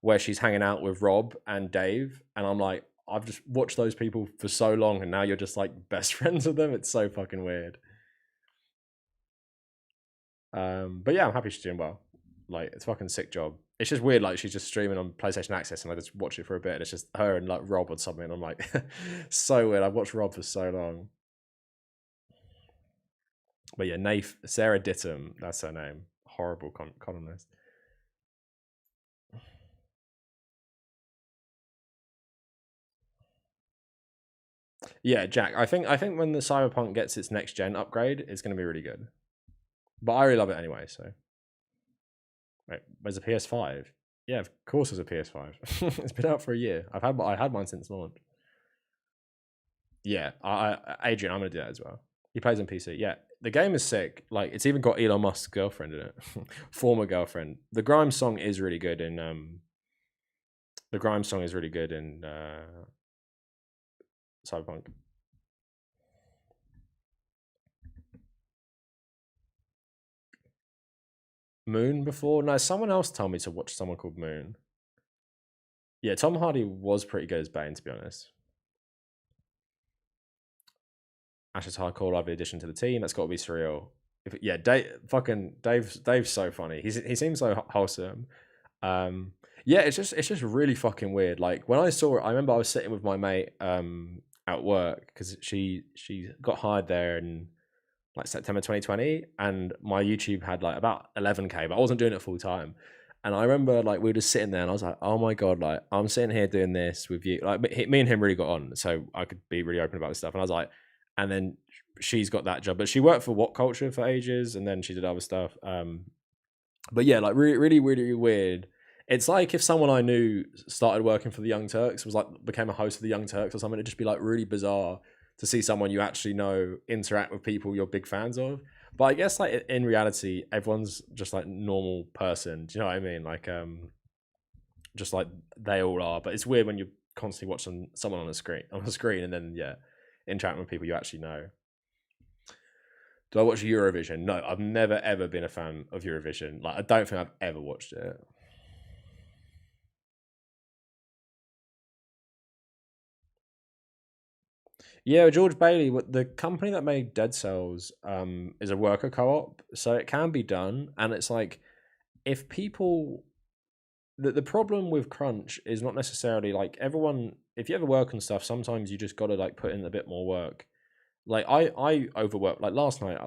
where she's hanging out with Rob and Dave, and I'm like, I've just watched those people for so long, and now you're just like best friends with them. It's so fucking weird. But yeah, I'm happy she's doing well. Like, it's a fucking sick job. It's just weird, like she's just streaming on PlayStation Access, and I just watch it for a bit, and it's just her and like Rob or something. And I'm like, so weird. I've watched Rob for so long. But yeah, Nath Sarah Dittum, that's her name. Horrible columnist. Yeah, Jack. I think when the Cyberpunk gets its next gen upgrade, it's going to be really good. But I really love it anyway. So, wait, there's a PS5. Yeah, of course there's a PS5. It's been out for a year. I had mine since launch. Yeah, Adrian, I'm gonna do that as well. He plays on PC. Yeah, the game is sick. Like it's even got Elon Musk's girlfriend in it, former girlfriend. The Grimes song is really good in the Grimes song is really good in Cyberpunk. Moon before? No, someone else told me to watch someone called Moon. Yeah, Tom Hardy was pretty good as Bane, to be honest. Ash's hardcore live addition to the team. That's got to be surreal. Yeah, Dave's so funny. He seems so wholesome. Yeah, it's just really fucking weird. Like when I saw it, I remember I was sitting with my mate at work because she got hired there in like September 2020, and my YouTube had like about 11K, but I wasn't doing it full time. And I remember like we were just sitting there, and I was like, "Oh my god!" Like I'm sitting here doing this with you. Like me and him really got on, so I could be really open about this stuff. And I was like, and then she's got that job, but she worked for What Culture for ages, and then she did other stuff. But yeah, like really weird. It's like if someone I knew started working for the Young Turks, was like became a host of the Young Turks or something. It'd just be like really bizarre to see someone you actually know interact with people you're big fans of. But I guess like in reality, everyone's just like normal person. Do you know what I mean? Like just like they all are. But it's weird when you're constantly watching someone on a screen, and then yeah, interacting with people you actually know. Do I watch Eurovision? No, I've never ever been a fan of Eurovision. Like I don't think I've ever watched it. Yeah, George Bailey, the company that made Dead Cells, is a worker co-op, so it can be done. And it's like if people, the problem with crunch is not necessarily like everyone. If you ever work on stuff, sometimes you just got to like put in a bit more work. Like I overworked. Like last night,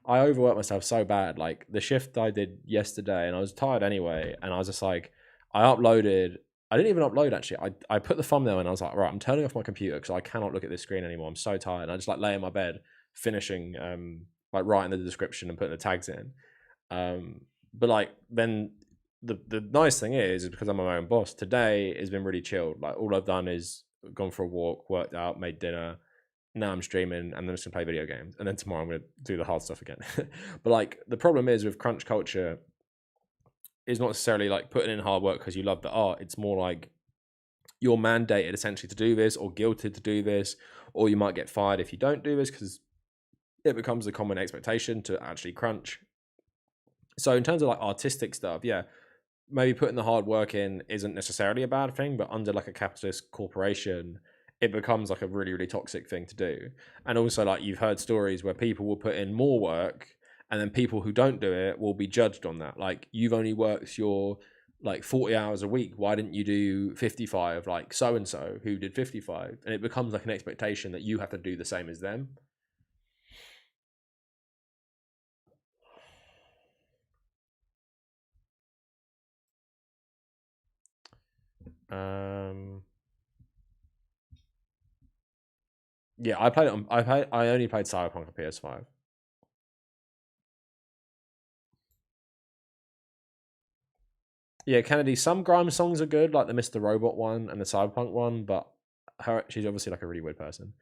I overworked myself so bad. Like the shift I did yesterday, and I was tired anyway. And I was just like, I uploaded. I didn't even upload actually. I put the thumbnail and I was like, right, I'm turning off my computer because I cannot look at this screen anymore. I'm so tired. And I just like lay in my bed, finishing like writing the description and putting the tags in. But like then the nice thing is because I'm my own boss. Today has been really chilled. Like all I've done is gone for a walk, worked out, made dinner. Now I'm streaming and then I'm just gonna play video games. And then tomorrow I'm gonna do the hard stuff again. But like the problem is with crunch culture is not necessarily like putting in hard work because you love the art. It's more like you're mandated essentially to do this or guilted to do this, or you might get fired if you don't do this because it becomes a common expectation to actually crunch. So in terms of like artistic stuff, yeah, maybe putting the hard work in isn't necessarily a bad thing, but under like a capitalist corporation, it becomes like a really, really toxic thing to do. And also, like you've heard stories where people will put in more work, and then people who don't do it will be judged on that. Like you've only worked your like 40 hours a week. Why didn't you do 55 like so and so who did 55? And it becomes like an expectation that you have to do the same as them. Um yeah, I played it on I only played Cyberpunk on PS5. Yeah, Kennedy. Some grime songs are good, like the Mr. Robot one and the Cyberpunk one, but she's obviously like a really weird person.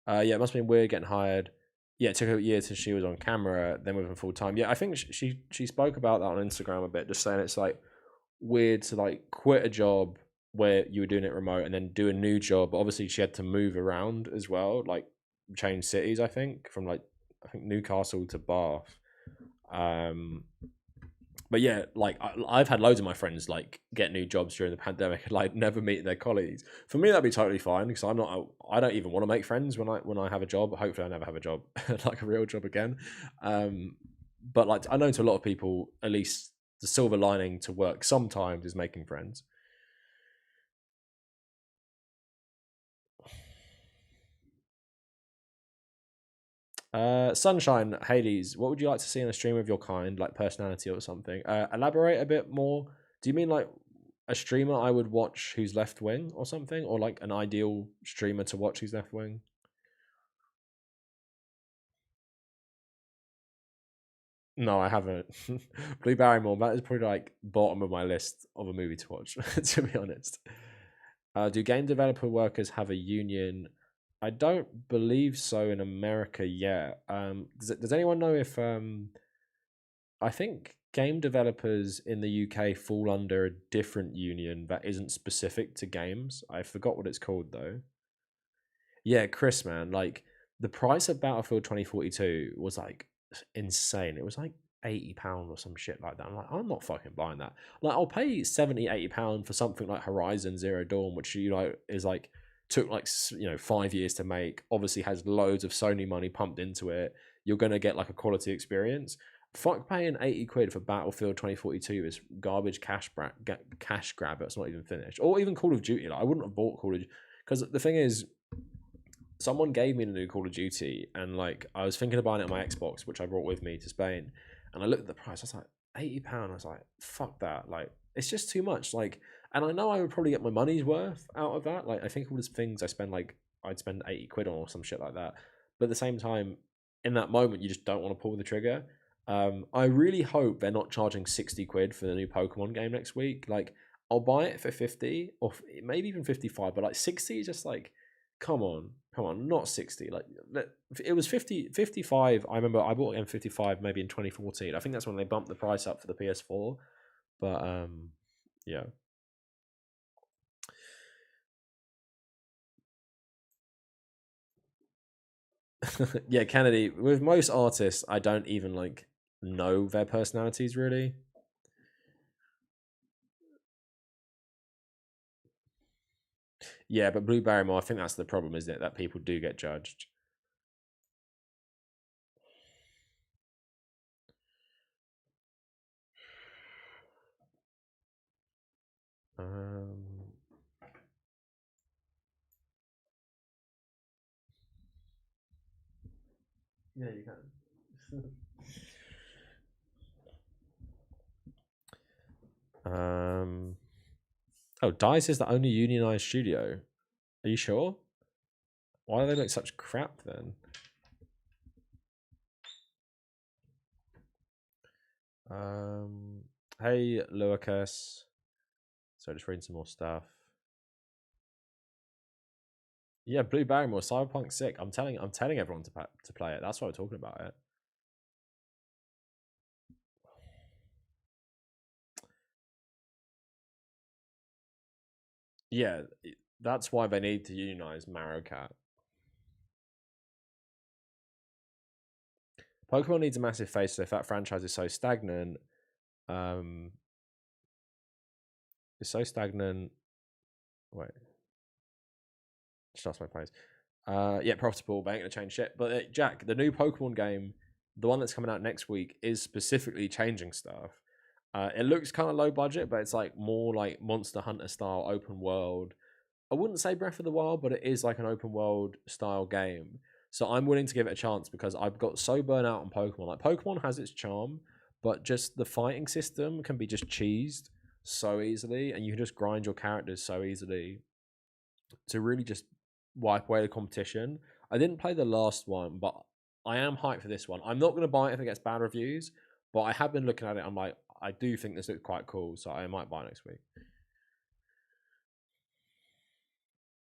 Yeah, it must have been weird getting hired. Yeah, it took a year till she was on camera, then with her full time. Yeah, I think she spoke about that on Instagram a bit, just saying it's like weird to like quit a job where you were doing it remote and then do a new job. Obviously, she had to move around as well, like change cities. I think from like I think Newcastle to Bath. Um, but yeah, like I've had loads of my friends like get new jobs during the pandemic and like never meet their colleagues. For me, that'd be totally fine because I don't even want to make friends when I have a job. Hopefully, I never have a job like a real job again. But like I know to a lot of people, at least the silver lining to work sometimes is making friends. Sunshine, Hades, what would you like to see in a stream of your kind, like personality or something? Elaborate a bit more. Do you mean like a streamer I would watch who's left wing or something, or like an ideal streamer to watch who's left wing? No, I haven't. Blue Barrymore, that is probably like bottom of my list of a movie to watch, to be honest. Do game developer workers have a union? I don't believe so in America yet. Does anyone know if I think game developers in the UK fall under a different union that isn't specific to games. I forgot what it's called though. Yeah, Chris, man, like the price of Battlefield 2042 was like insane. It was like £80 or some shit like that. I'm like, I'm not fucking buying that. Like, I'll pay 70, £80 for something like Horizon Zero Dawn, which, you know, is like, took like, 5 years to make, obviously has loads of Sony money pumped into it. You're going to get like a quality experience. Fuck paying 80 quid for Battlefield 2042 is garbage cash grab that's not even finished. Or even Call of Duty. Like, I wouldn't have bought Call of Duty. Because the thing is, someone gave me the new Call of Duty, and like I was thinking about it on my Xbox, which I brought with me to Spain, and I looked at the price. I was like, £80. I was like, fuck that. Like, it's just too much. Like, and I know I would probably get my money's worth out of that. Like, I think all these things I spend, like I'd spend 80 quid on or some shit like that. But at the same time, in that moment, you just don't want to pull the trigger. I really hope they're not charging 60 quid for the new Pokemon game next week. Like, I'll buy it for 50 or maybe even 55, but like 60 is just like, come on, not 60. Like, it was 50, 55. I remember I bought M55 maybe in 2014. I think that's when they bumped the price up for the PS4. But yeah. Yeah, Kennedy, with most artists, I don't even like know their personalities really. Yeah, but Blue Barrymore, I think that's the problem, isn't it? That people do get judged. Yeah, you can. Oh, Dice is the only unionized studio. Are you sure? Why do they make such crap then? Hey, Lucas. So just reading some more stuff. Yeah, Blue Barrymore, Cyberpunk sick. I'm telling everyone to play it. That's why we're talking about it. Yeah, that's why they need to unionize Mario Kart. Pokemon needs a massive facelift. That franchise is so stagnant. It's so stagnant. Wait, just lost my place. Yeah, profitable, but ain't gonna change shit. But Jack, the new Pokemon game, the one that's coming out next week, is specifically changing stuff. It looks kind of low budget, but it's like more like Monster Hunter style open world. I wouldn't say Breath of the Wild, but it is like an open world style game. So I'm willing to give it a chance because I've got so burnt out on Pokemon. Like Pokemon has its charm, but just the fighting system can be just cheesed so easily, and you can just grind your characters so easily to really just wipe away the competition. I didn't play the last one, but I am hyped for this one. I'm not going to buy it if it gets bad reviews, but I have been looking at it. I'm like, I do think this looks quite cool, so I might buy it next week.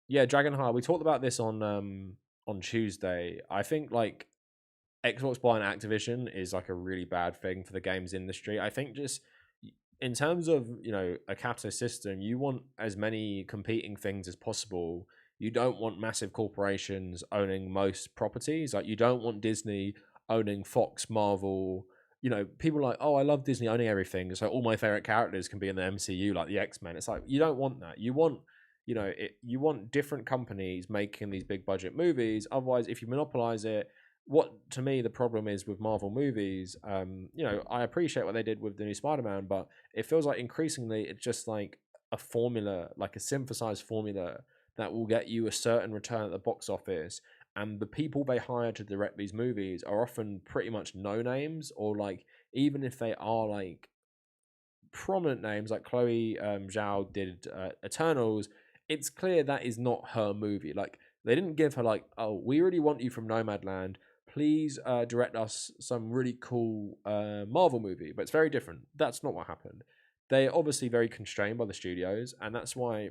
Yeah, Dragonheart. We talked about this on Tuesday. I think like Xbox buying Activision is like a really bad thing for the games industry. I think just in terms of a capitalist system, you want as many competing things as possible. You don't want massive corporations owning most properties. Like you don't want Disney owning Fox, Marvel. People are like, oh, I love Disney owning everything, so all my favorite characters can be in the MCU, like the X-Men. It's like you don't want that. You want you want different companies making these big budget movies. Otherwise, if you monopolize it, what to me the problem is with Marvel movies, I appreciate what they did with the new Spider-Man, but it feels like increasingly it's just like a formula, like a synthesized formula that will get you a certain return at the box office. And the people they hire to direct these movies are often pretty much no names, or like even if they are like prominent names, like Chloe Zhao did Eternals, it's clear that is not her movie. Like they didn't give her like, oh, we really want you from Nomadland. Please direct us some really cool Marvel movie. But it's very different. That's not what happened. They're obviously very constrained by the studios, and that's why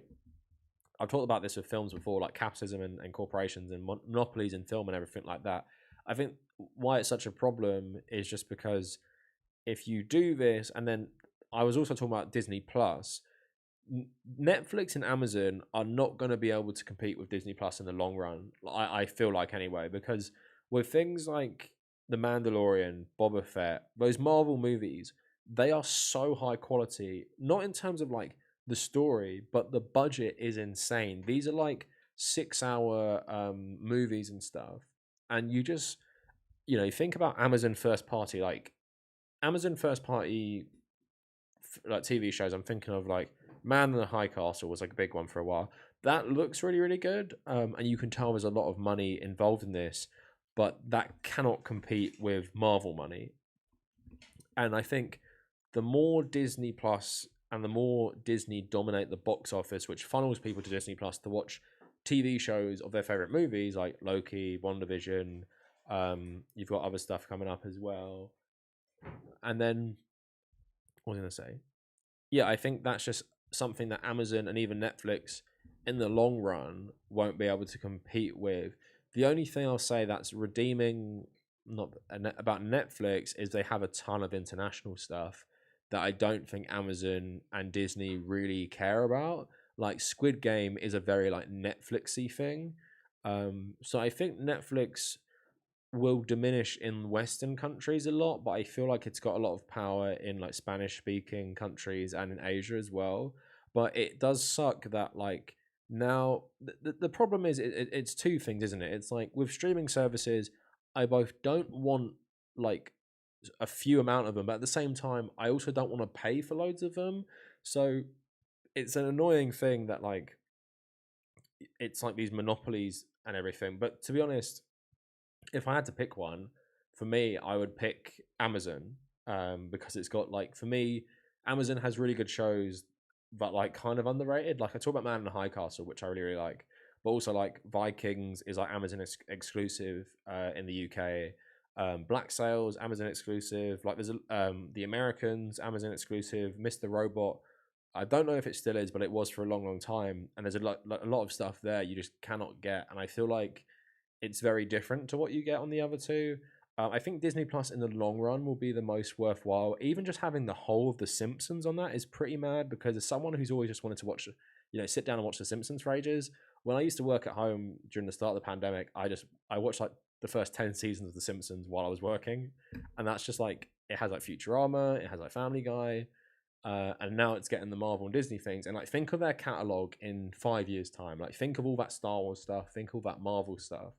I've talked about this with films before, like capitalism and corporations and monopolies in film and everything like that. I think why it's such a problem is just because if you do this, and then I was also talking about Disney Plus. Netflix and Amazon are not going to be able to compete with Disney Plus in the long run. I feel like anyway, because with things like The Mandalorian, Boba Fett, those Marvel movies, they are so high quality. Not in terms of like the story, but the budget is insane. These are like 6 hour movies and stuff, and you just think about Amazon first party, like Amazon first party like TV shows. I'm thinking of like Man in the High Castle was like a big one for a while. That looks really really good, and you can tell there's a lot of money involved in this, but that cannot compete with Marvel money. And I think the more Disney Plus and the more Disney dominate the box office, which funnels people to Disney Plus to watch TV shows of their favorite movies like Loki, WandaVision. You've got other stuff coming up as well, and then what was I going to say? Yeah, I think that's just something that Amazon and even Netflix in the long run won't be able to compete with. The only thing I'll say that's redeeming not about Netflix is they have a ton of international stuff that I don't think Amazon and Disney really care about. Like Squid Game is a very like Netflixy thing. So I think Netflix will diminish in Western countries a lot, but I feel like it's got a lot of power in like Spanish speaking countries and in Asia as well. But it does suck that like now the problem is it's two things, isn't it? It's like with streaming services, I both don't want like a few amount of them, but at the same time, I also don't want to pay for loads of them. So it's an annoying thing that like it's like these monopolies and everything. But to be honest, if I had to pick one, for me, I would pick Amazon, because it's got like for me, Amazon has really good shows, but like kind of underrated. Like I talk about Man in the High Castle, which I really like, but also like Vikings is like Amazon exclusive in the UK. Black Sails, Amazon exclusive. Like there's the Americans, Amazon exclusive. Mr. Robot, I don't know if it still is, but it was for a long, long time. And there's a lot of stuff there you just cannot get. And I feel like it's very different to what you get on the other two. I think Disney Plus in the long run will be the most worthwhile. Even just having the whole of The Simpsons on that is pretty mad, because as someone who's always just wanted to watch, sit down and watch The Simpsons for ages. When I used to work at home during the start of the pandemic, I watched like the first 10 seasons of The Simpsons while I was working, and that's just like it has like Futurama, it has like Family Guy, and now it's getting the Marvel and Disney things. And like, think of their catalog in 5 years' time. Like, think of all that Star Wars stuff. Think of all that Marvel stuff.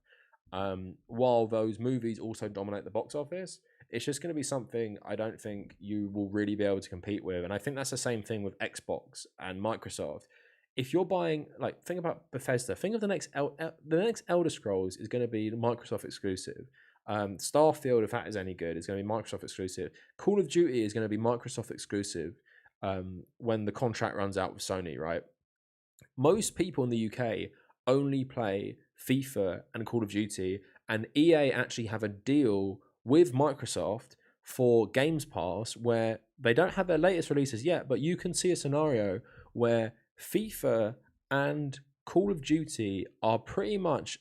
While those movies also dominate the box office, it's just going to be something I don't think you will really be able to compete with. And I think that's the same thing with Xbox and Microsoft. If you're buying, like, think about Bethesda. Think of the next Elder Scrolls is going to be Microsoft exclusive. Starfield, if that is any good, is going to be Microsoft exclusive. Call of Duty is going to be Microsoft exclusive when the contract runs out with Sony, right? Most people in the UK only play FIFA and Call of Duty, and EA actually have a deal with Microsoft for Games Pass where they don't have their latest releases yet, but you can see a scenario where FIFA and Call of Duty are pretty much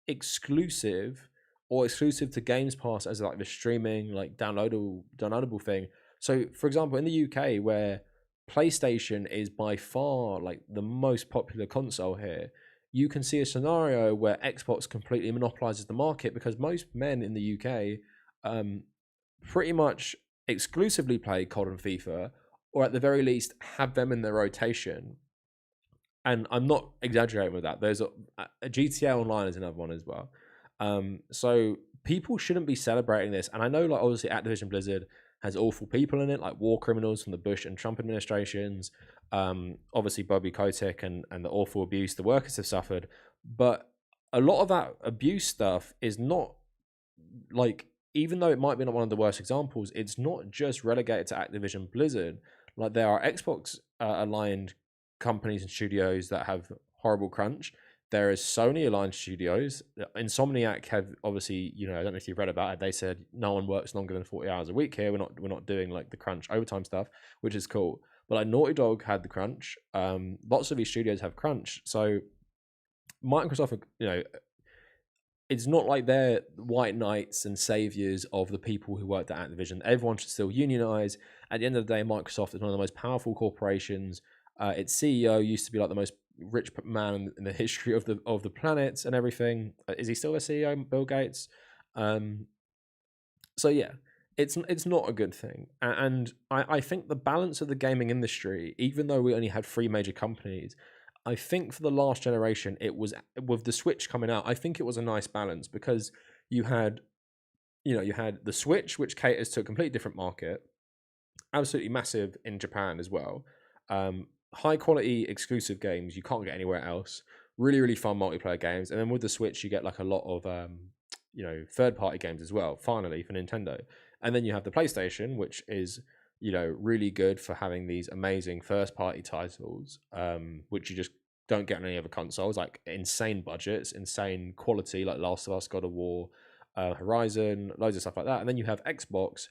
exclusive or exclusive to Games Pass as like the streaming, like downloadable thing. So, for example, in the UK, where PlayStation is by far like the most popular console here, you can see a scenario where Xbox completely monopolizes the market, because most men in the UK pretty much exclusively play COD and FIFA, or at the very least have them in their rotation. And I'm not exaggerating with that. There's a GTA Online is another one as well. So people shouldn't be celebrating this. And I know, like, obviously Activision Blizzard has awful people in it, like war criminals from the Bush and Trump administrations. Obviously Bobby Kotick and the awful abuse the workers have suffered. But a lot of that abuse stuff is not, like, even though it might be not one of the worst examples, it's not just relegated to Activision Blizzard. Like, there are Xbox aligned companies and studios that have horrible crunch. There is Sony aligned studios. Insomniac have obviously, I don't know if you've read about it. They said no one works longer than 40 hours a week here. We're not doing like the crunch overtime stuff, which is cool. But like Naughty Dog had the crunch. Lots of these studios have crunch. So Microsoft, it's not like they're white knights and saviors of the people who worked at Activision. Everyone should still unionize. At the end of the day, Microsoft is one of the most powerful corporations. Its CEO used to be like the most rich man in the history of the planet and everything. Is he still the CEO, Bill Gates? So yeah, it's not a good thing. And I think the balance of the gaming industry, even though we only had 3 major companies, I think for the last generation, it was, with the Switch coming out, I think it was a nice balance, because you had the Switch, which caters to a completely different market, absolutely massive in Japan as well. High quality exclusive games you can't get anywhere else. Really, really fun multiplayer games. And then with the Switch, you get like a lot of third party games as well, finally, for Nintendo. And then you have the PlayStation, which is really good for having these amazing first party titles, which you just don't get on any other consoles, like insane budgets, insane quality, like Last of Us, God of War, Horizon, loads of stuff like that. And then you have Xbox,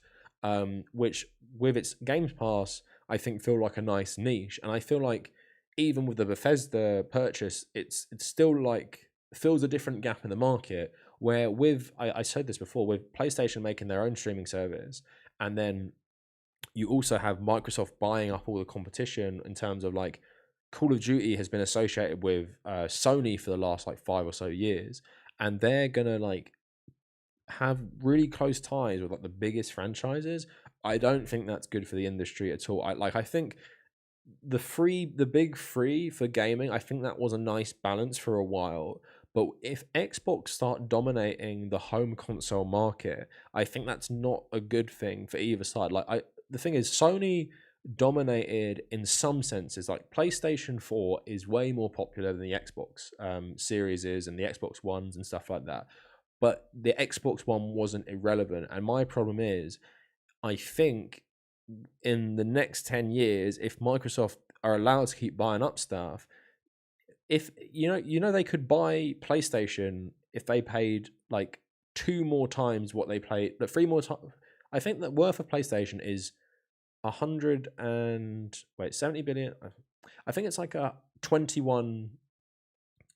which with its Games Pass, I think feel like a nice niche. And I feel like even with the Bethesda purchase, it's still like fills a different gap in the market, where with, I said this before, with PlayStation making their own streaming service, and then you also have Microsoft buying up all the competition in terms of like Call of Duty has been associated with Sony for the last like 5 or so years, and they're gonna like have really close ties with like the biggest franchises. I don't think that's good for the industry at all. I think the big 3 for gaming, I think that was a nice balance for a while. But if Xbox start dominating the home console market, I think that's not a good thing for either side. The thing is, Sony dominated in some senses. Like PlayStation 4 is way more popular than the Xbox Series is, and the Xbox Ones and stuff like that. But the Xbox One wasn't irrelevant. And my problem is, I think in the next 10 years, if Microsoft are allowed to keep buying up stuff, if they could buy PlayStation if they paid like 2 more times what they paid, but 3 more times. I think the worth of PlayStation is 70 billion. I think it's like a 21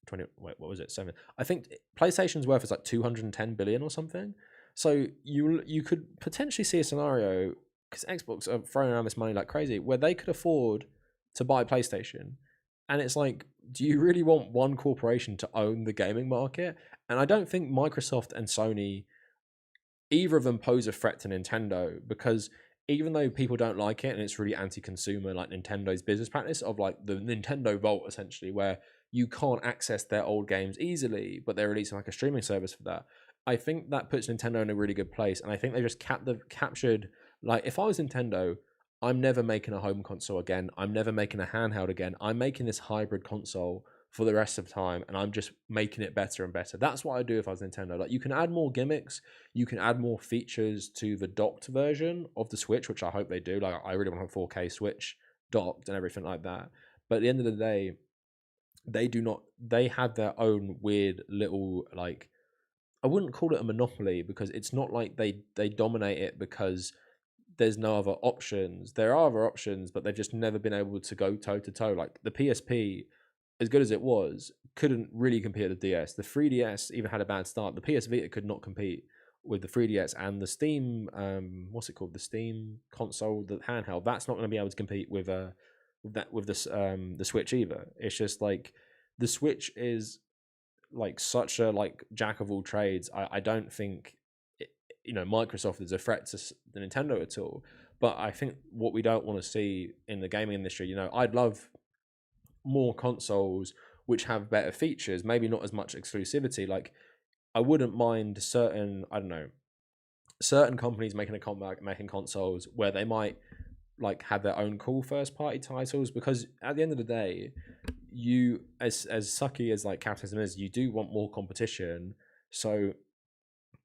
20. Wait, what was it? 7. I think PlayStation's worth is like 210 billion or something. So you could potentially see a scenario, because Xbox are throwing around this money like crazy, where they could afford to buy PlayStation. And it's like, do you really want one corporation to own the gaming market? And I don't think Microsoft and Sony, either of them, pose a threat to Nintendo, because even though people don't like it and it's really anti-consumer, like Nintendo's business practice of like the Nintendo Vault, essentially, where you can't access their old games easily, but they're releasing like a streaming service for that. I think that puts Nintendo in a really good place, and I think they just captured, like, if I was Nintendo, I'm never making a home console again. I'm never making a handheld again. I'm making this hybrid console for the rest of time, and I'm just making it better and better. That's what I'd do if I was Nintendo. Like, you can add more gimmicks, you can add more features to the docked version of the Switch, which I hope they do. Like, I really want a 4K Switch docked and everything like that. But at the end of the day, they have their own weird little, like, I wouldn't call it a monopoly, because it's not like they dominate it because there's no other options. There are other options, but they've just never been able to go toe to toe. Like the PSP, as good as it was, couldn't really compete with the DS. The 3DS even had a bad start. The PS Vita could not compete with the 3DS, and the Steam, what's it called? The Steam console, the handheld. That's not going to be able to compete with the Switch either. It's just like the Switch is like such a like jack of all trades. I don't think Microsoft is a threat to the Nintendo at all. But I think what we don't want to see in the gaming industry, I'd love more consoles which have better features, maybe not as much exclusivity. Like, I wouldn't mind certain companies making a comeback, making consoles where they might like have their own cool first party titles, because at the end of the day, you, as sucky as like capitalism is, you do want more competition. So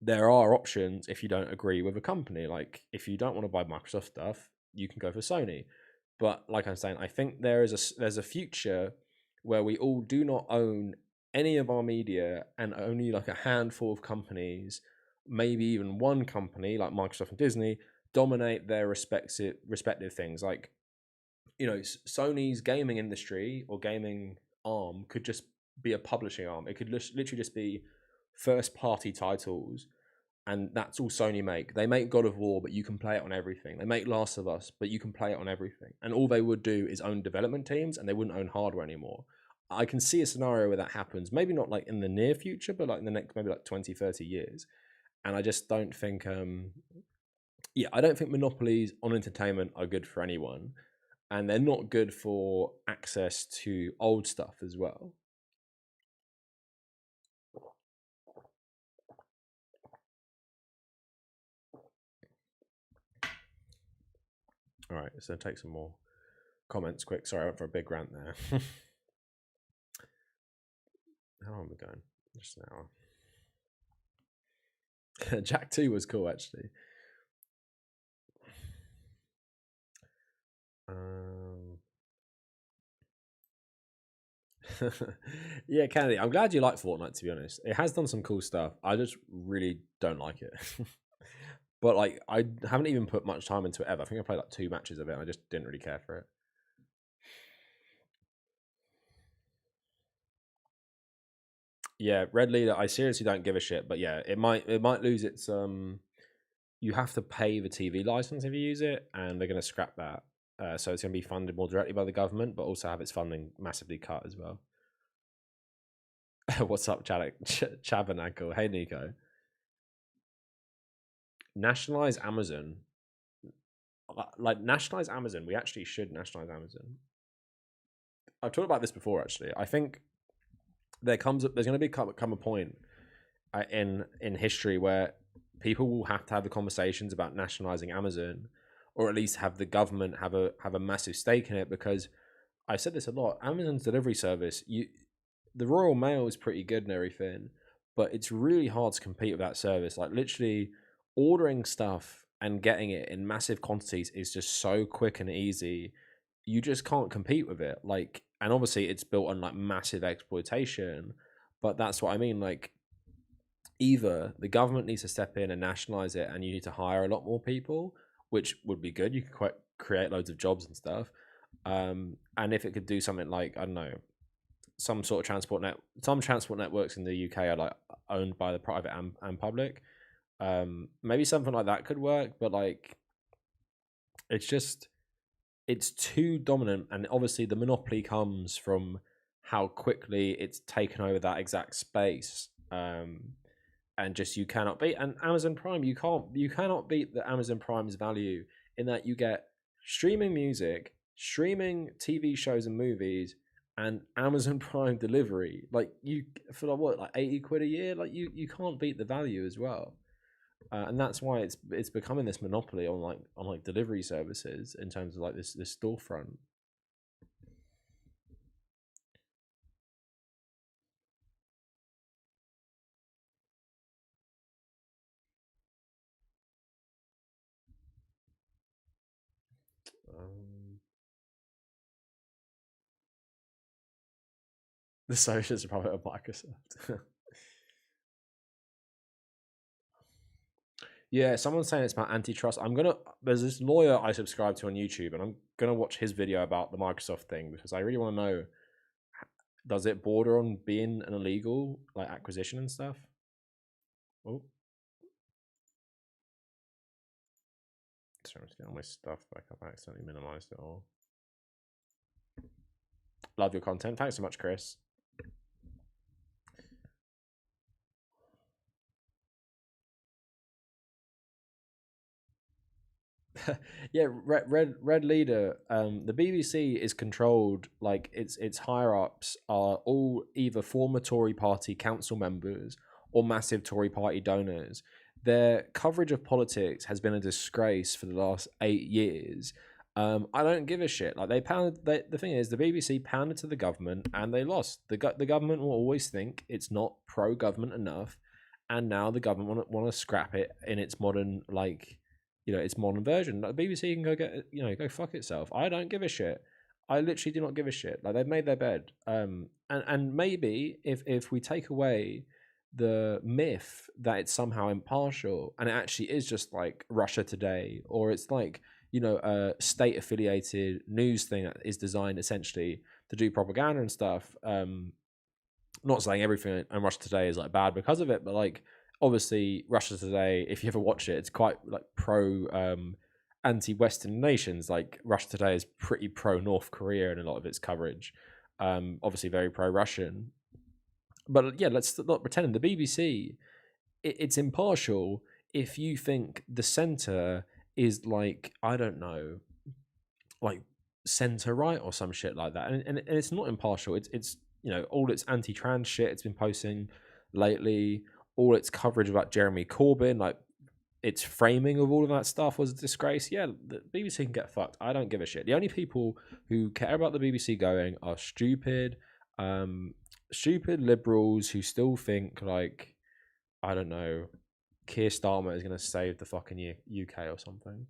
there are options if you don't agree with a company. Like, if you don't want to buy Microsoft stuff, you can go for Sony. But like I'm saying, I think there's a future where we all do not own any of our media, and only like a handful of companies, maybe even one company like Microsoft and Disney, dominate their respective things. Like, Sony's gaming industry or gaming arm could just be a publishing arm. It could literally just be first party titles, and that's all Sony make. They make God of War, but you can play it on everything. They make Last of Us, but you can play it on everything. And all they would do is own development teams, and they wouldn't own hardware anymore. I can see a scenario where that happens, maybe not like in the near future, but like in the next maybe like 20, 30 years. And I just don't think I don't think monopolies on entertainment are good for anyone, and they're not good for access to old stuff as well. All right, so take some more comments quick. Sorry, I went for a big rant there. How long are we going? Just an hour. Jack 2 was cool, actually. Yeah, Kennedy, I'm glad you like Fortnite, to be honest. It has done some cool stuff. I just really don't like it. But like, I haven't even put much time into it ever. I think I played like 2 matches of it, and I just didn't really care for it. Yeah, Red Leader, I seriously don't give a shit. But yeah, it might lose its you have to pay the TV license if you use it, and they're going to scrap that. So it's going to be funded more directly by the government, but also have its funding massively cut as well. What's up, Kavernacle? Hey, Nico. Nationalize Amazon. Like, nationalize Amazon. We actually should nationalize Amazon. I've talked about this before, actually. I think there's going to become a point in history where people will have to have the conversations about nationalizing Amazon or at least have the government have a massive stake in it. Because I said this a lot. Amazon's delivery service, the Royal Mail is pretty good and everything, but it's really hard to compete with that service. Like literally, ordering stuff and getting it in massive quantities is just so quick and easy. You just can't compete with it. Like, and obviously it's built on like massive exploitation, but that's what I mean. Like, either the government needs to step in and nationalize it, and you need to hire a lot more people, which would be good. You could quite create loads of jobs and stuff. And if it could do something like, I don't know, some sort of some transport networks in the UK are like owned by the private and public. Maybe something like that could work, but like it's too dominant, and obviously the monopoly comes from how quickly it's taken over that exact space. And just you cannot beat. And Amazon Prime, you cannot beat the Amazon Prime's value in that you get streaming music, streaming TV shows and movies, and Amazon Prime delivery. Like you for like what, like 80 quid a year. Like you can't beat the value as well. And that's why it's becoming this monopoly on like delivery services in terms of like this storefront. Um, the socials are probably of Microsoft. Yeah, someone's saying it's about antitrust. There's this lawyer I subscribe to on YouTube, and I'm gonna watch his video about the Microsoft thing because I really want to know, does it border on being an illegal like acquisition and stuff? Oh, sorry, I'm just getting all my stuff back up. I accidentally minimized it all. Love your content. Thanks so much, Chris. Yeah, red leader. The BBC is controlled, like its higher ups are all either former Tory party council members or massive Tory party donors. Their coverage of politics has been a disgrace for the last 8 years. I don't give a shit. Like the thing is, the BBC pounded to the government and they lost. The government will always think it's not pro government enough, and now the government want to scrap it in its modern its modern version. Like the BBC can go go fuck itself. I don't give a shit. I literally do not give a shit. Like they've made their bed. And maybe if we take away the myth that it's somehow impartial and it actually is just like Russia Today, or it's like a state affiliated news thing that is designed essentially to do propaganda and stuff. Not saying everything on Russia Today is like bad because of it, but like obviously Russia Today, if you ever watch it, it's quite like pro anti-Western nations. Like Russia Today is pretty pro North Korea in a lot of its coverage. Obviously very pro Russian. But yeah, let's not pretend the BBC. It's impartial if you think the center is like, I don't know, like center right or some shit like that, and it's not impartial. It's all its anti-trans shit it's been posting lately, all its coverage about Jeremy Corbyn, like its framing of all of that stuff was a disgrace. Yeah, the BBC can get fucked. I don't give a shit. The only people who care about the BBC going are stupid liberals who still think like, I don't know, Keir Starmer is going to save the fucking UK or something.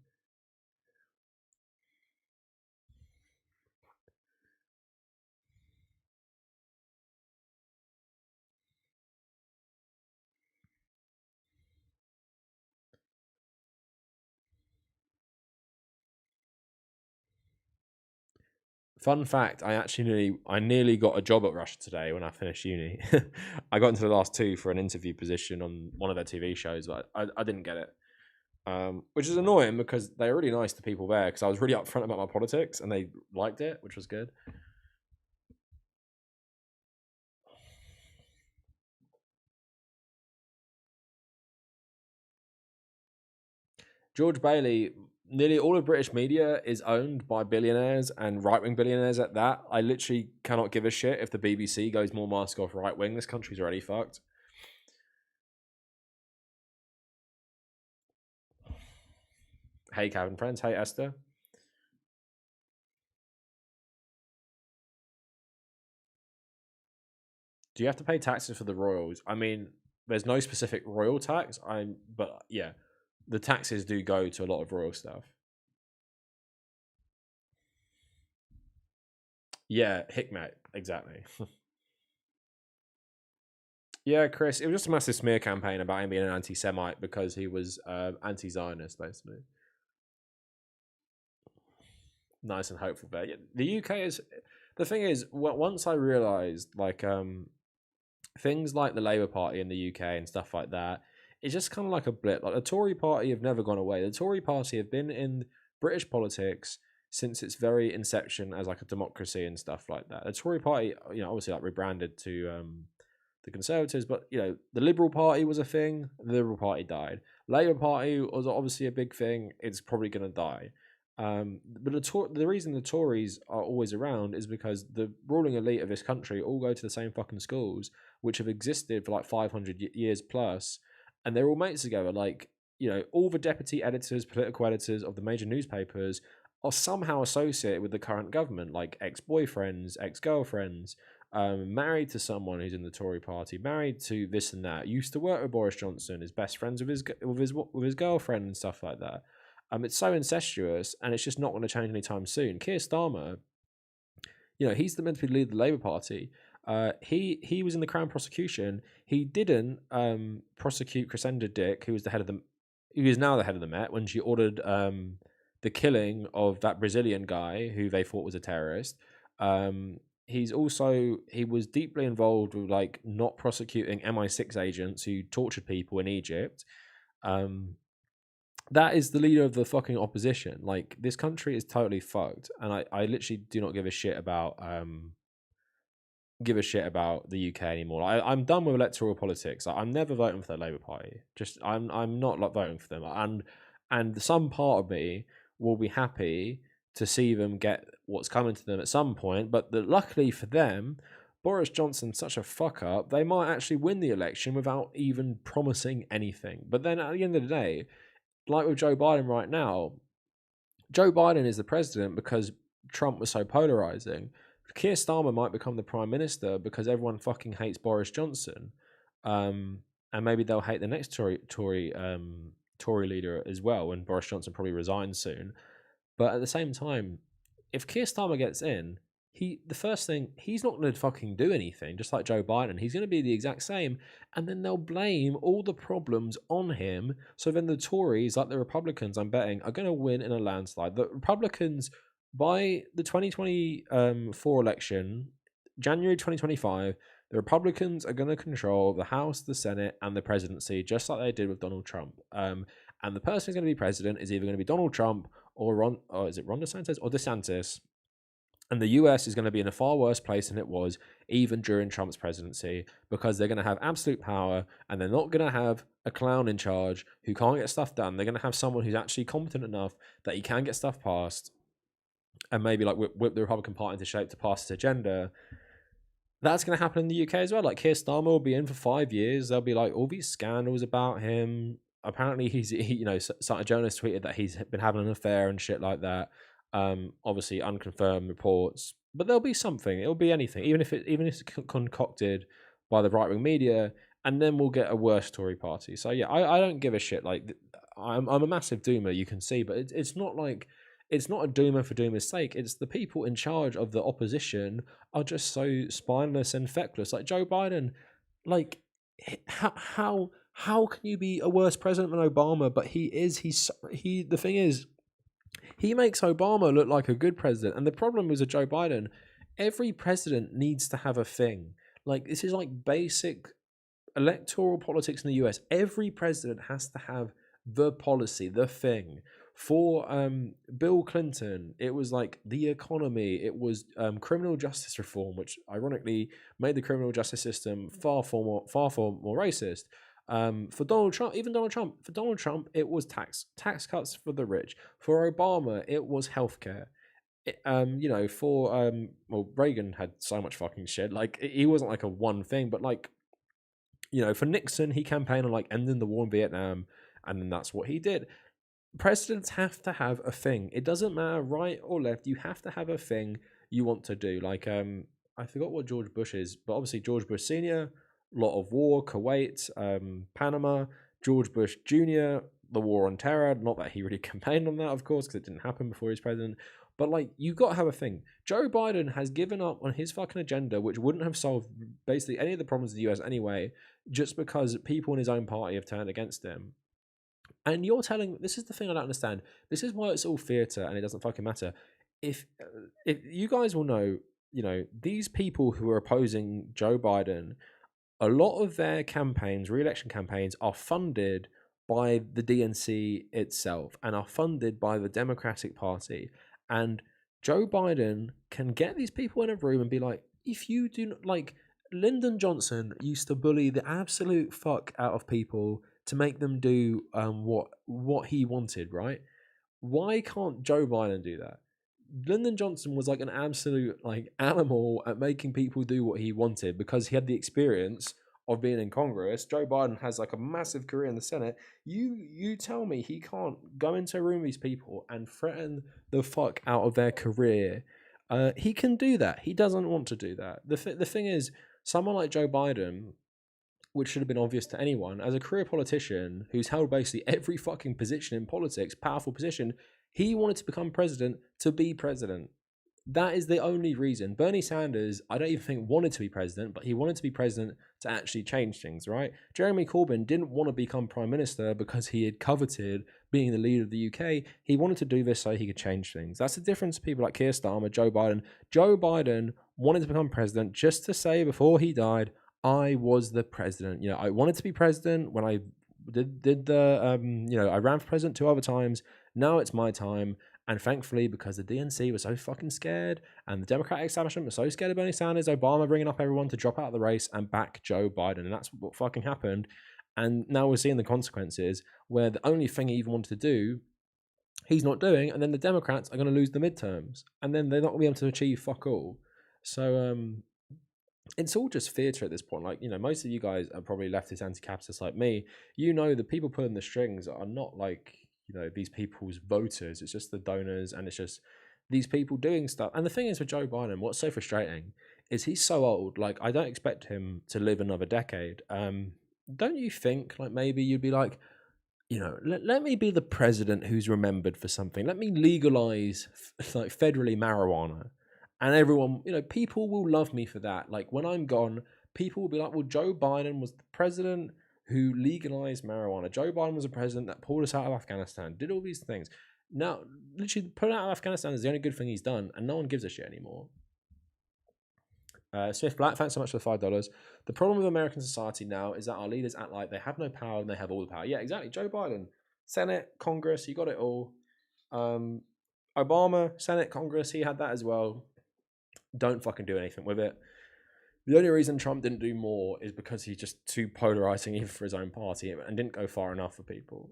Fun fact: I nearly got a job at Russia Today when I finished uni. I got into the last two for an interview position on one of their TV shows, but I didn't get it, which is annoying because they're really nice to people there. Because I was really upfront about my politics and they liked it, which was good. George Bailey, nearly all of British media is owned by billionaires and right wing billionaires at that. I literally cannot give a shit if the BBC goes more mask off right wing. This country's already fucked. Hey, Calvin friends. Hey, Esther. Do you have to pay taxes for the royals? I mean, there's no specific royal tax. But yeah, the taxes do go to a lot of royal stuff. Yeah, Hikmet, exactly. Yeah, Chris, it was just a massive smear campaign about him being an anti-Semite because he was anti-Zionist, basically. Nice and hopeful there. Yeah, the UK is the thing is once I realised like things like the Labour Party in the UK and stuff like that, it's just kind of like a blip. Like the Tory Party have never gone away. The Tory Party have been in British politics since its very inception as like a democracy and stuff like that. The Tory Party, obviously like rebranded to the Conservatives, but the Liberal Party was a thing. The Liberal Party died. Labour Party was obviously a big thing. It's probably going to die. But the reason the Tories are always around is because the ruling elite of this country all go to the same fucking schools, which have existed for like 500 years plus, and they're all mates together. Like, all the deputy editors, political editors of the major newspapers are somehow associated with the current government, like ex-boyfriends, ex-girlfriends, married to someone who's in the Tory party, married to this and that, used to work with Boris Johnson, is best friends with his girlfriend and stuff like that. It's so incestuous, and it's just not going to change anytime soon. Keir Starmer, he's meant to be lead of the Labour Party. He was in the Crown prosecution. He didn't prosecute Crescenda Dick, who is now the head of the Met, when she ordered the killing of that Brazilian guy who they thought was a terrorist. He was deeply involved with like not prosecuting MI6 agents who tortured people in Egypt. That is the leader of the fucking opposition. Like, this country is totally fucked, and I literally do not give a shit about the UK anymore. I'm done with electoral politics. I'm never voting for the Labour Party. Just I'm not like voting for them. And some part of me will be happy to see them get what's coming to them at some point. But luckily for them, Boris Johnson's such a fuck up. They might actually win the election without even promising anything. But then at the end of the day, like with Joe Biden right now, Joe Biden is the president because Trump was so polarizing. Keir Starmer might become the prime minister because everyone fucking hates Boris Johnson, and maybe they'll hate the next Tory leader as well when Boris Johnson probably resigns soon. But at the same time, if Keir Starmer gets in, the first thing, he's not going to fucking do anything, just like Joe Biden. He's going to be the exact same, and then they'll blame all the problems on him. So then the Tories, like the Republicans, I'm betting, are going to win in a landslide. The Republicans, by the 2024 election, January 2025, the Republicans are going to control the House, the Senate, and the presidency, just like they did with Donald Trump. And the person who's going to be president is either going to be Donald Trump or is it Ron DeSantis or DeSantis? And the US is going to be in a far worse place than it was even during Trump's presidency, because they're going to have absolute power, and they're not going to have a clown in charge who can't get stuff done. They're going to have someone who's actually competent enough that he can get stuff passed, and maybe like whip the Republican Party into shape to pass his agenda. That's going to happen in the UK as well. Like, Keir Starmer will be in for 5 years. There'll be like all these scandals about him. Apparently, a journalist tweeted that he's been having an affair and shit like that. Obviously unconfirmed reports, but there'll be something. It'll be anything, even if it's concocted by the right wing media, and then we'll get a worse Tory party. So yeah, I don't give a shit. Like, I'm a massive doomer, you can see, but it's not like, it's not a doomer for doomer's sake. It's the people in charge of the opposition are just so spineless and feckless. Like Joe Biden, like how can you be a worse president than Obama? But the thing is, he makes Obama look like a good president. And the problem is with Joe Biden, every president needs to have a thing. Like, this is like basic electoral politics in the US. Every president has to have the policy, the thing. For Bill Clinton, it was like the economy. It was criminal justice reform, which ironically made the criminal justice system far more racist. For Donald Trump, it was tax cuts for the rich. For Obama, it was healthcare. Reagan had so much fucking shit. Like, he wasn't like a one thing, but like, for Nixon, he campaigned on like ending the war in Vietnam, and then that's what he did. presidents have to have a thing. It doesn't matter right or left. You have to have a thing you want to do. Like I forgot what George Bush is, but obviously George Bush Senior, lot of war, Kuwait, Panama. George Bush Junior, the war on terror. Not that he really campaigned on that, of course, because it didn't happen before he was president. But like, you got to have a thing. Joe Biden has given up on his fucking agenda, which wouldn't have solved basically any of the problems of the US anyway, just because people in his own party have turned against him. And you're telling, this is the thing I don't understand. This is why it's all theatre and it doesn't fucking matter. If you guys will know, you know, these people who are opposing Joe Biden, a lot of their campaigns, re-election campaigns, are funded by the DNC itself and are funded by the Democratic Party. And Joe Biden can get these people in a room and be like, if you do not like, Lyndon Johnson used to bully the absolute fuck out of people to make them do what he wanted, right? Why can't Joe Biden do that? Lyndon Johnson was like an absolute like animal at making people do what he wanted because he had the experience of being in Congress. Joe Biden has like a massive career in the Senate. You tell me he can't go into a room with these people and threaten the fuck out of their career. He can do that. He doesn't want to do that. The thing is, someone like Joe Biden, which should have been obvious to anyone, as a career politician who's held basically every fucking position in politics, powerful position, he wanted to become president to be president. That is the only reason. Bernie Sanders, I don't even think wanted to be president, but he wanted to be president to actually change things, right? Jeremy Corbyn didn't want to become prime minister because he had coveted being the leader of the UK. He wanted to do this so he could change things. That's the difference to people like Keir Starmer, Joe Biden. Joe Biden wanted to become president just to say before he died, I was the president. You know, I wanted to be president when I did the you know, I ran for president 2 other times. Now it's my time. And thankfully, because the DNC was so fucking scared and the Democratic establishment was so scared of Bernie Sanders, Obama bringing up everyone to drop out of the race and back Joe Biden. And that's what fucking happened. And now we're seeing the consequences where the only thing he even wanted to do, he's not doing. And then the Democrats are going to lose the midterms. And then they're not going to be able to achieve fuck all. So, it's all just theatre at this point. Like, you know, most of you guys are probably leftist anti-capitalists like me. You know, the people pulling the strings are not like, you know, these people's voters. It's just the donors, and it's just these people doing stuff. And the thing is with Joe Biden, what's so frustrating is he's so old. Like, I don't expect him to live another decade. Don't you think, like, maybe you'd be like, you know, let me be the president who's remembered for something. Let me legalize like federally marijuana. And everyone, you know, people will love me for that. Like when I'm gone, people will be like, well, Joe Biden was the president who legalized marijuana. Joe Biden was a president that pulled us out of Afghanistan, did all these things. Now, literally, pulling out of Afghanistan is the only good thing he's done, and no one gives a shit anymore. Smith Black, thanks so much for the $5. The problem with American society now is that our leaders act like they have no power and they have all the power. Yeah, exactly. Joe Biden, Senate, Congress, you got it all. Obama, Senate, Congress, he had that as well. Don't fucking do anything with it. The only reason Trump didn't do more is because he's just too polarizing even for his own party and didn't go far enough for people.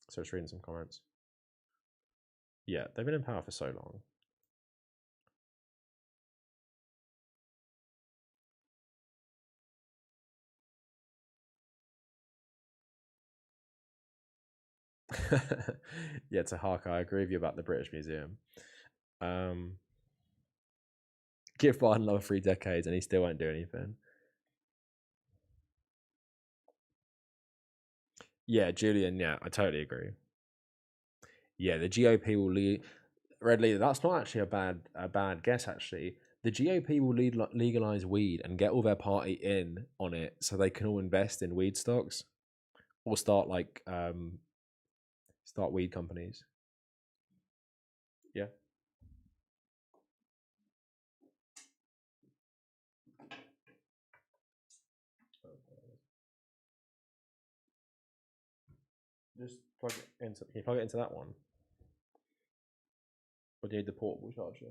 So just reading some comments. Yeah, they've been in power for so long. Yeah, Tahaka, I agree with you about the British Museum. Give Biden another 3 decades and he still won't do anything. Yeah, Julian, yeah, I totally agree. Yeah, the GOP will lead. Red Leader, that's not actually a bad guess, actually. The GOP will legalize weed and get all their party in on it so they can all invest in weed stocks or start like start weed companies. Yeah. Just plug it into. Can you plug it into that one? Or do you need the portable charger?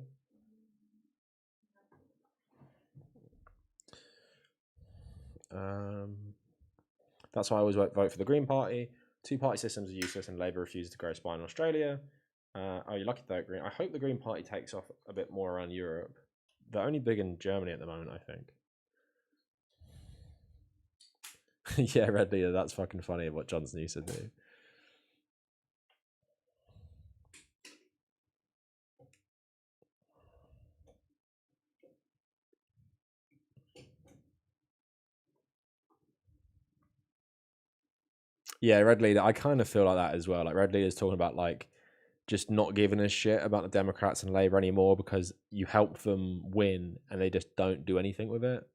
That's why I always vote for the Green Party. 2-party systems are useless and Labour refuses to grow spine in Australia. Oh, you're lucky though, Green. I hope the Green Party takes off a bit more around Europe. They're only big in Germany at the moment, I think. Yeah, Red Leader. That's fucking funny. What Johnson used to do. Yeah, Red Leader. I kind of feel like that as well. Like Red Leader's talking about like just not giving a shit about the Democrats and Labour anymore because you help them win and they just don't do anything with it.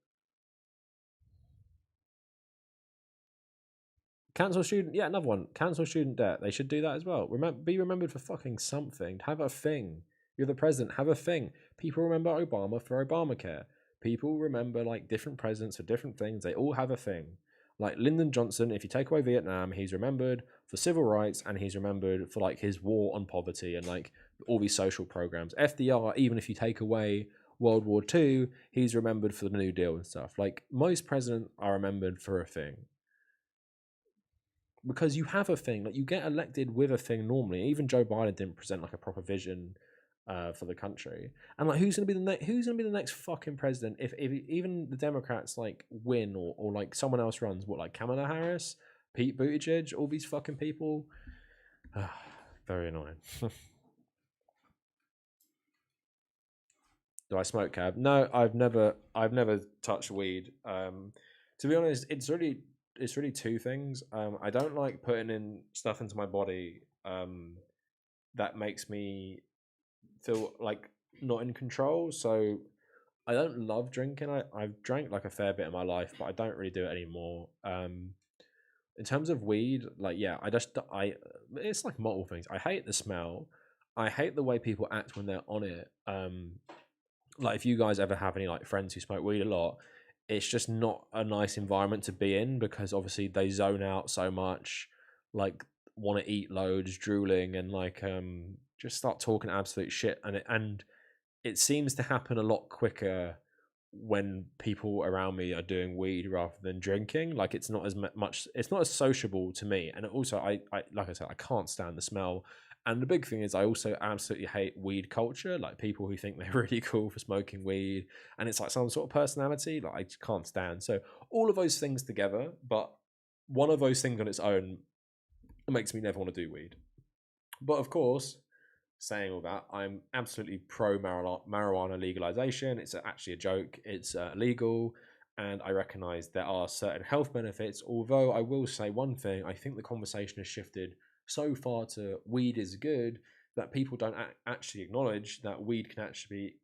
Cancel student, yeah, another one. Cancel student debt. They should do that as well. Be remembered for fucking something. Have a thing. You're the president. Have a thing. People remember Obama for Obamacare. People remember like different presidents for different things. They all have a thing. Like Lyndon Johnson, if you take away Vietnam, he's remembered for civil rights and he's remembered for like his war on poverty and like all these social programs. FDR, even if you take away World War II, he's remembered for the New Deal and stuff. Like most presidents are remembered for a thing because you have a thing. Like you get elected with a thing normally. Even Joe Biden didn't present like a proper vision for the country. And like, who's gonna be the next? Who's gonna be the next fucking president if even the Democrats like win or like someone else runs? What, like Kamala Harris, Pete Buttigieg, all these fucking people. Very annoying. Do I smoke, Cab? No, I've never touched weed. To be honest, it's really two things. I don't like putting in stuff into my body that makes me feel like not in control. So I don't love drinking. I've drank like a fair bit in my life, but I don't really do it anymore. In terms of weed, like yeah, I it's like multiple things. I hate the smell. I hate the way people act when they're on it. Like if you guys ever have any like friends who smoke weed a lot, it's just not a nice environment to be in because obviously they zone out so much, like want to eat loads, drooling, and like just start talking absolute shit, and it seems to happen a lot quicker when people around me are doing weed rather than drinking. Like it's not as much, it's not as sociable to me, and also I like I said, I can't stand the smell. And the big thing is I also absolutely hate weed culture, like people who think they're really cool for smoking weed and it's like some sort of personality, like I just can't stand. So all of those things together, but one of those things on its own makes me never want to do weed. But of course, saying all that, I'm absolutely pro marijuana legalization. It's actually a joke. It's legal, and I recognise there are certain health benefits. Although I will say one thing, I think the conversation has shifted so far to weed is good that people don't actually acknowledge that weed can actually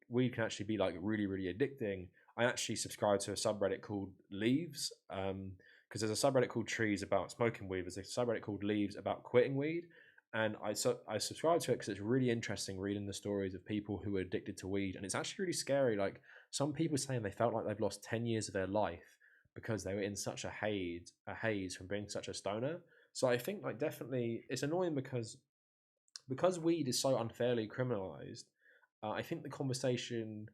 be like really really addicting. I actually subscribe to a subreddit called Leaves, because there's a subreddit called Trees about smoking weed. There's a subreddit called Leaves about quitting weed, and I subscribe to it because it's really interesting reading the stories of people who are addicted to weed, and it's actually really scary. Like some people saying they felt like they've lost 10 years of their life because they were in such a haze from being such a stoner. So I think like definitely it's annoying because weed is so unfairly criminalized. I think the conversation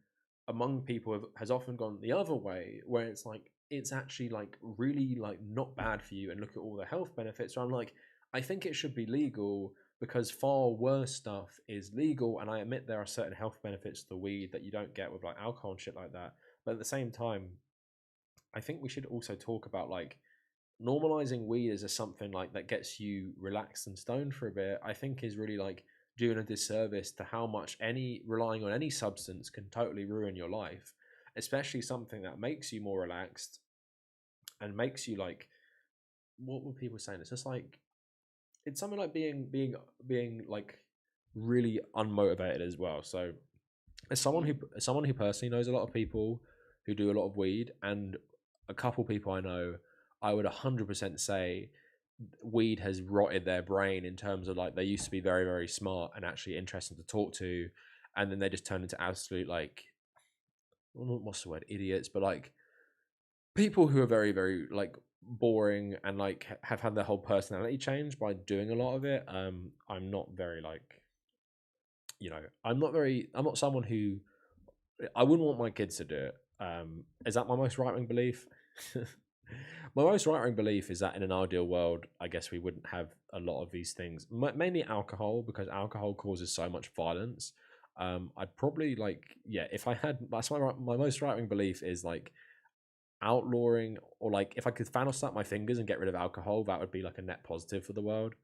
among people has often gone the other way, where it's like it's actually like really like not bad for you, and look at all the health benefits. So I'm like, I think it should be legal because far worse stuff is legal, and I admit there are certain health benefits to the weed that you don't get with like alcohol and shit like that. But at the same time, I think we should also talk about like normalizing weed as a something like that gets you relaxed and stoned for a bit. I think is really like doing a disservice to how much any relying on any substance can totally ruin your life, especially something that makes you more relaxed and makes you like, what were people saying, it's just like it's something like being like really unmotivated as well. So as someone who personally knows a lot of people who do a lot of weed, and a couple people I know, I would 100% say weed has rotted their brain in terms of like they used to be very very smart and actually interesting to talk to, and then they just turn into absolute like, what's the word, idiots, but like people who are very very like boring and like have had their whole personality changed by doing a lot of it. I'm not very like, I'm not someone who, I wouldn't want my kids to do it. Is that my most right wing belief? My most right wing belief is that in an ideal world, I guess we wouldn't have a lot of these things, mainly alcohol, because alcohol causes so much violence. I'd probably like, yeah, if I had, that's my most right wing belief is like outlawing, or like if I could Thanos snap my fingers and get rid of alcohol, that would be like a net positive for the world.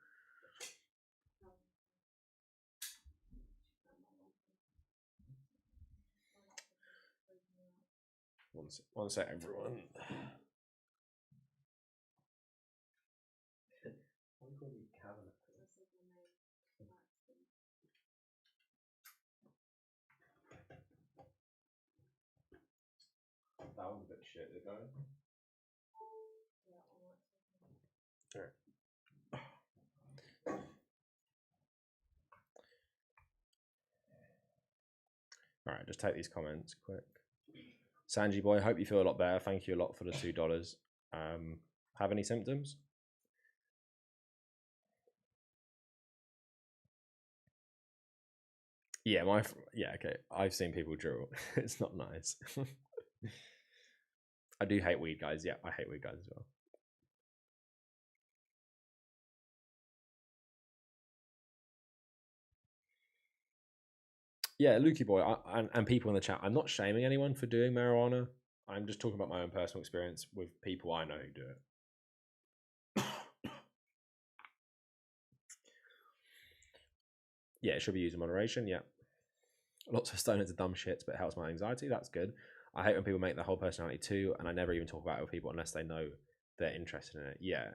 One sec, everyone. That one's a bit shit, is going. All right, just take these comments quick. Sanji boy, hope you feel a lot better. Thank you a lot for the $2. Have any symptoms? Yeah, okay. I've seen people drool. It's not nice. I do hate weed guys. Yeah, I hate weed guys as well. Yeah, Lukey boy, and people in the chat. I'm not shaming anyone for doing marijuana. I'm just talking about my own personal experience with people I know who do it. Yeah, it should be used in moderation. Yeah, lots of stoners are dumb shits, but it helps my anxiety. That's good. I hate when people make their whole personality too, and I never even talk about it with people unless they know they're interested in it. Yeah,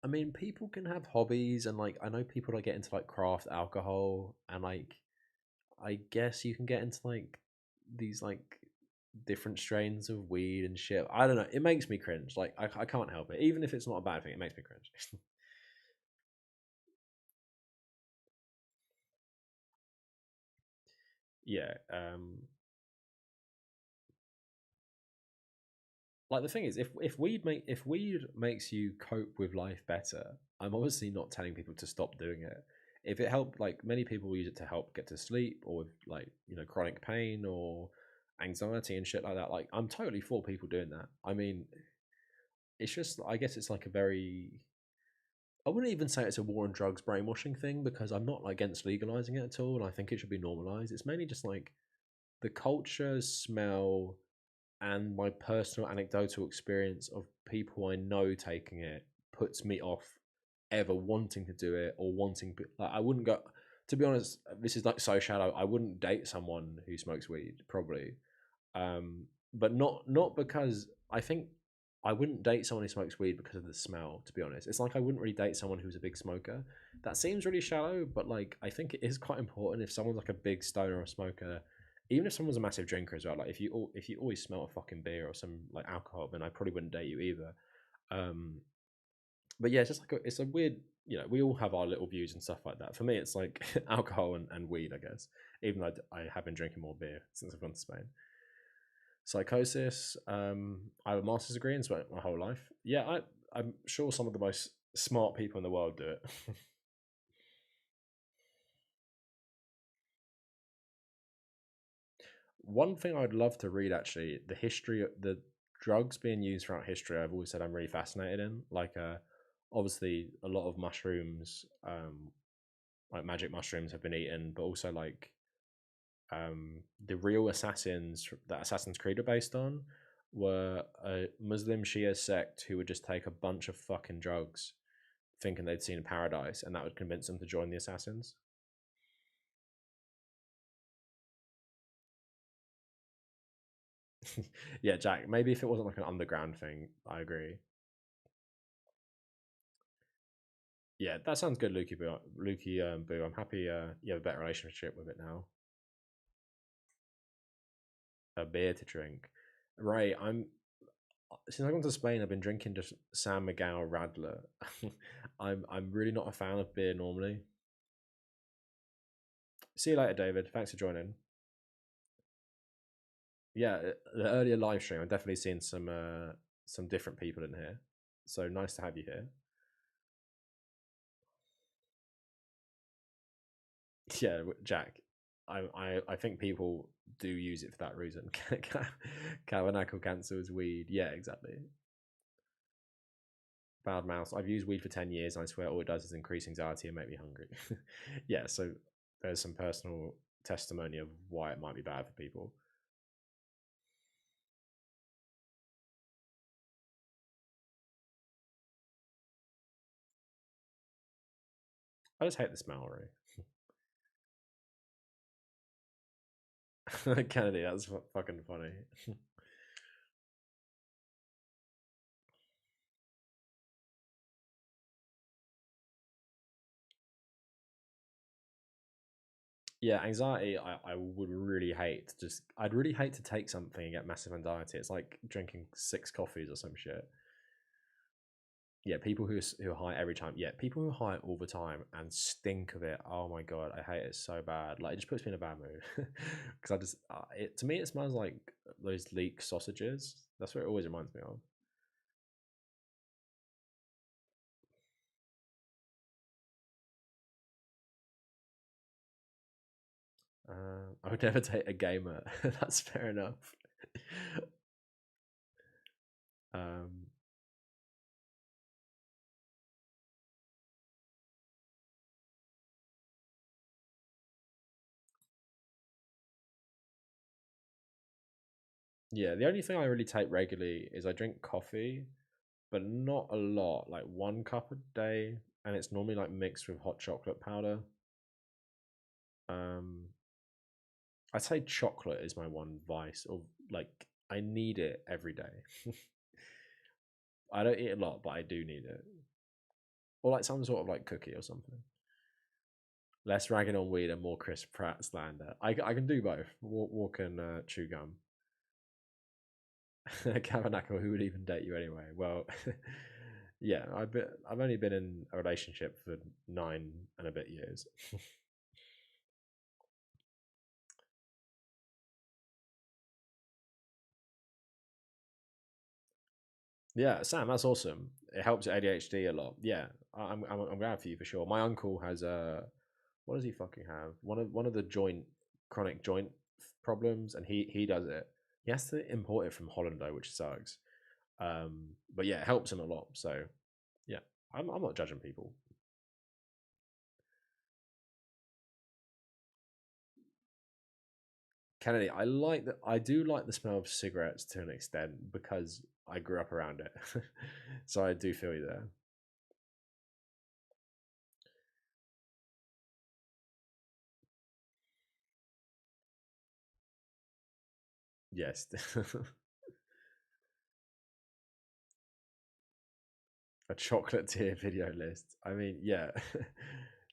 I mean, people can have hobbies, and like I know people that get into like craft alcohol, and like I guess you can get into like these like different strains of weed and shit. I don't know. It makes me cringe. Like I can't help it. Even if it's not a bad thing, it makes me cringe. Yeah. Like the thing is, if weed makes you cope with life better, I'm obviously not telling people to stop doing it. If it helped, like many people use it to help get to sleep, or with like chronic pain or anxiety and shit like that. Like I'm totally for people doing that. I mean, it's just I guess it's like a very I wouldn't even say it's a war on drugs brainwashing thing because I'm not against legalizing it at all, and I think it should be normalized. It's mainly just like the culture, smell, and my personal anecdotal experience of people I know taking it puts me off ever wanting to do it or wanting. Like, I wouldn't go. To be honest, this is like so shallow. I wouldn't date someone who smokes weed, probably. But not because I think I wouldn't date someone who smokes weed because of the smell. To be honest, it's like I wouldn't really date someone who's a big smoker. That seems really shallow, but like I think it is quite important if someone's like a big stoner or smoker. Even if someone's a massive drinker as well, like if you always smell a fucking beer or some like alcohol, then I probably wouldn't date you either. Um, but yeah, it's just like it's a weird. We all have our little views and stuff like that. For me, it's like alcohol and weed, I guess. Even though I have been drinking more beer since I've gone to Spain. Psychosis. I have a master's degree in my whole life. Yeah, I'm sure some of the most smart people in the world do it. One thing I'd love to read actually, the history of the drugs being used throughout history. I've always said I'm really fascinated in. Like, obviously, a lot of mushrooms, like magic mushrooms, have been eaten, but also like the real assassins that Assassin's Creed are based on were a Muslim Shia sect who would just take a bunch of fucking drugs, thinking they'd seen paradise, and that would convince them to join the assassins. Yeah, Jack. Maybe if it wasn't like an underground thing, I agree. Yeah, that sounds good, Lukey. Lukey, Boo. I'm happy you have a better relationship with it now. A beer to drink, right? Since I went to Spain, I've been drinking just San Miguel Radler. I'm really not a fan of beer normally. See you later, David. Thanks for joining. Yeah, the earlier live stream, I've definitely seen some different people in here. So nice to have you here. Yeah, Jack. I think people do use it for that reason. Kavernacle cancels weed. Yeah, exactly. Bad mouse. I've used weed for 10 years, and I swear all it does is increase anxiety and make me hungry. Yeah, so there's some personal testimony of why it might be bad for people. I just hate the smell, really. Kennedy, that's fucking funny. Yeah, anxiety. I would really hate to just. I'd really hate to take something and get massive anxiety. It's like drinking 6 coffees or some shit. Yeah, people who are high every time. Yeah, people who are high all the time and stink of it. Oh my god, I hate it so bad. Like it just puts me in a bad mood because I just it to me it smells like those leek sausages. That's what it always reminds me of. I would never date a gamer. That's fair enough. um, yeah, the only thing I really take regularly is I drink coffee, but not a lot. Like 1 cup a day, and it's normally like mixed with hot chocolate powder. Um, I'd say chocolate is my one vice, or like I need it every day. I don't eat a lot, but I do need it, or like some sort of like cookie or something. Less ragging on weed and more Chris Pratt slander. I can do both. Walk and chew gum. Kavernacle, who would even date you anyway? Well, yeah, I've only been in a relationship for 9 and a bit years. Yeah, Sam, that's awesome. It helps with ADHD a lot. Yeah, I'm glad for you for sure. My uncle has what does he fucking have? One of the chronic joint problems, and he does it. He has to import it from Holland though, which sucks. But yeah, it helps him a lot. So yeah, I'm not judging people. Kennedy, I do like the smell of cigarettes to an extent because I grew up around it. So I do feel you there. Yes. A chocolate tier video list. I mean, yeah.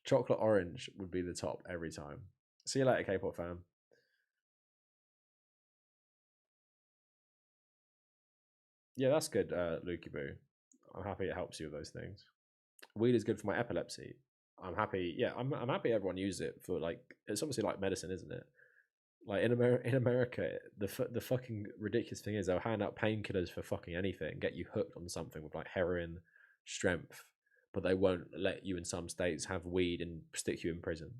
Chocolate orange would be the top every time. See you later, K-pop fan. Yeah, that's good, Lukey Boo. I'm happy it helps you with those things. Weed is good for my epilepsy. I'm happy. Yeah, I'm happy everyone uses it for like it's obviously like medicine, isn't it? Like in America, the fucking ridiculous thing is they'll hand out painkillers for fucking anything, get you hooked on something with like heroin, strength, but they won't let you in some states have weed and stick you in prison.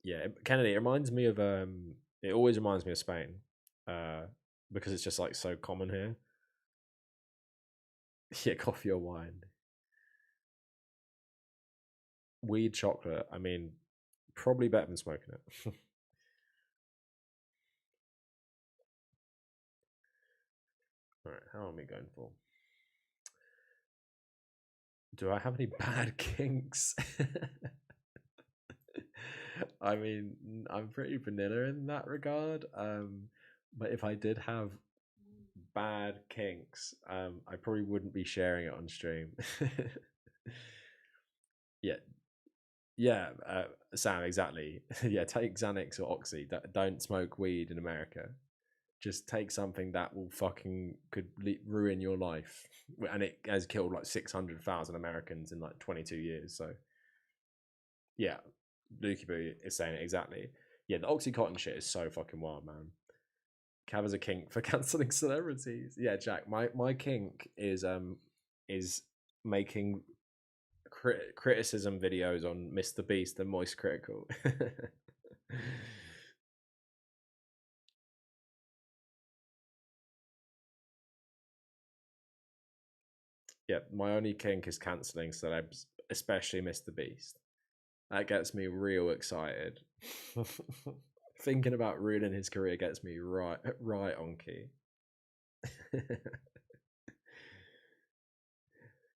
Yeah, Kennedy. It reminds me of It always reminds me of Spain, uh, because it's just like so common here. Yeah, coffee or wine, weed, chocolate. I mean, probably better than smoking it. All right, how am I going for? Do I have any bad kinks? I mean, I'm pretty vanilla in that regard. But if I did have bad kinks, I probably wouldn't be sharing it on stream. Yeah, yeah, Sam, exactly. Yeah, take Xanax or Oxy. Don't smoke weed in America. Just take something that will fucking could ruin your life, and it has killed like 600,000 Americans in like 22 years. So yeah, Lukey Boo is saying it exactly. Yeah, the Oxycontin shit is so fucking wild, man. Cav has a kink for cancelling celebrities. Yeah, Jack, my kink is making criticism videos on Mr. Beast and Moist Critical. Yeah, my only kink is cancelling celebs, especially Mr. Beast. That gets me real excited. Thinking about ruining his career gets me right on key.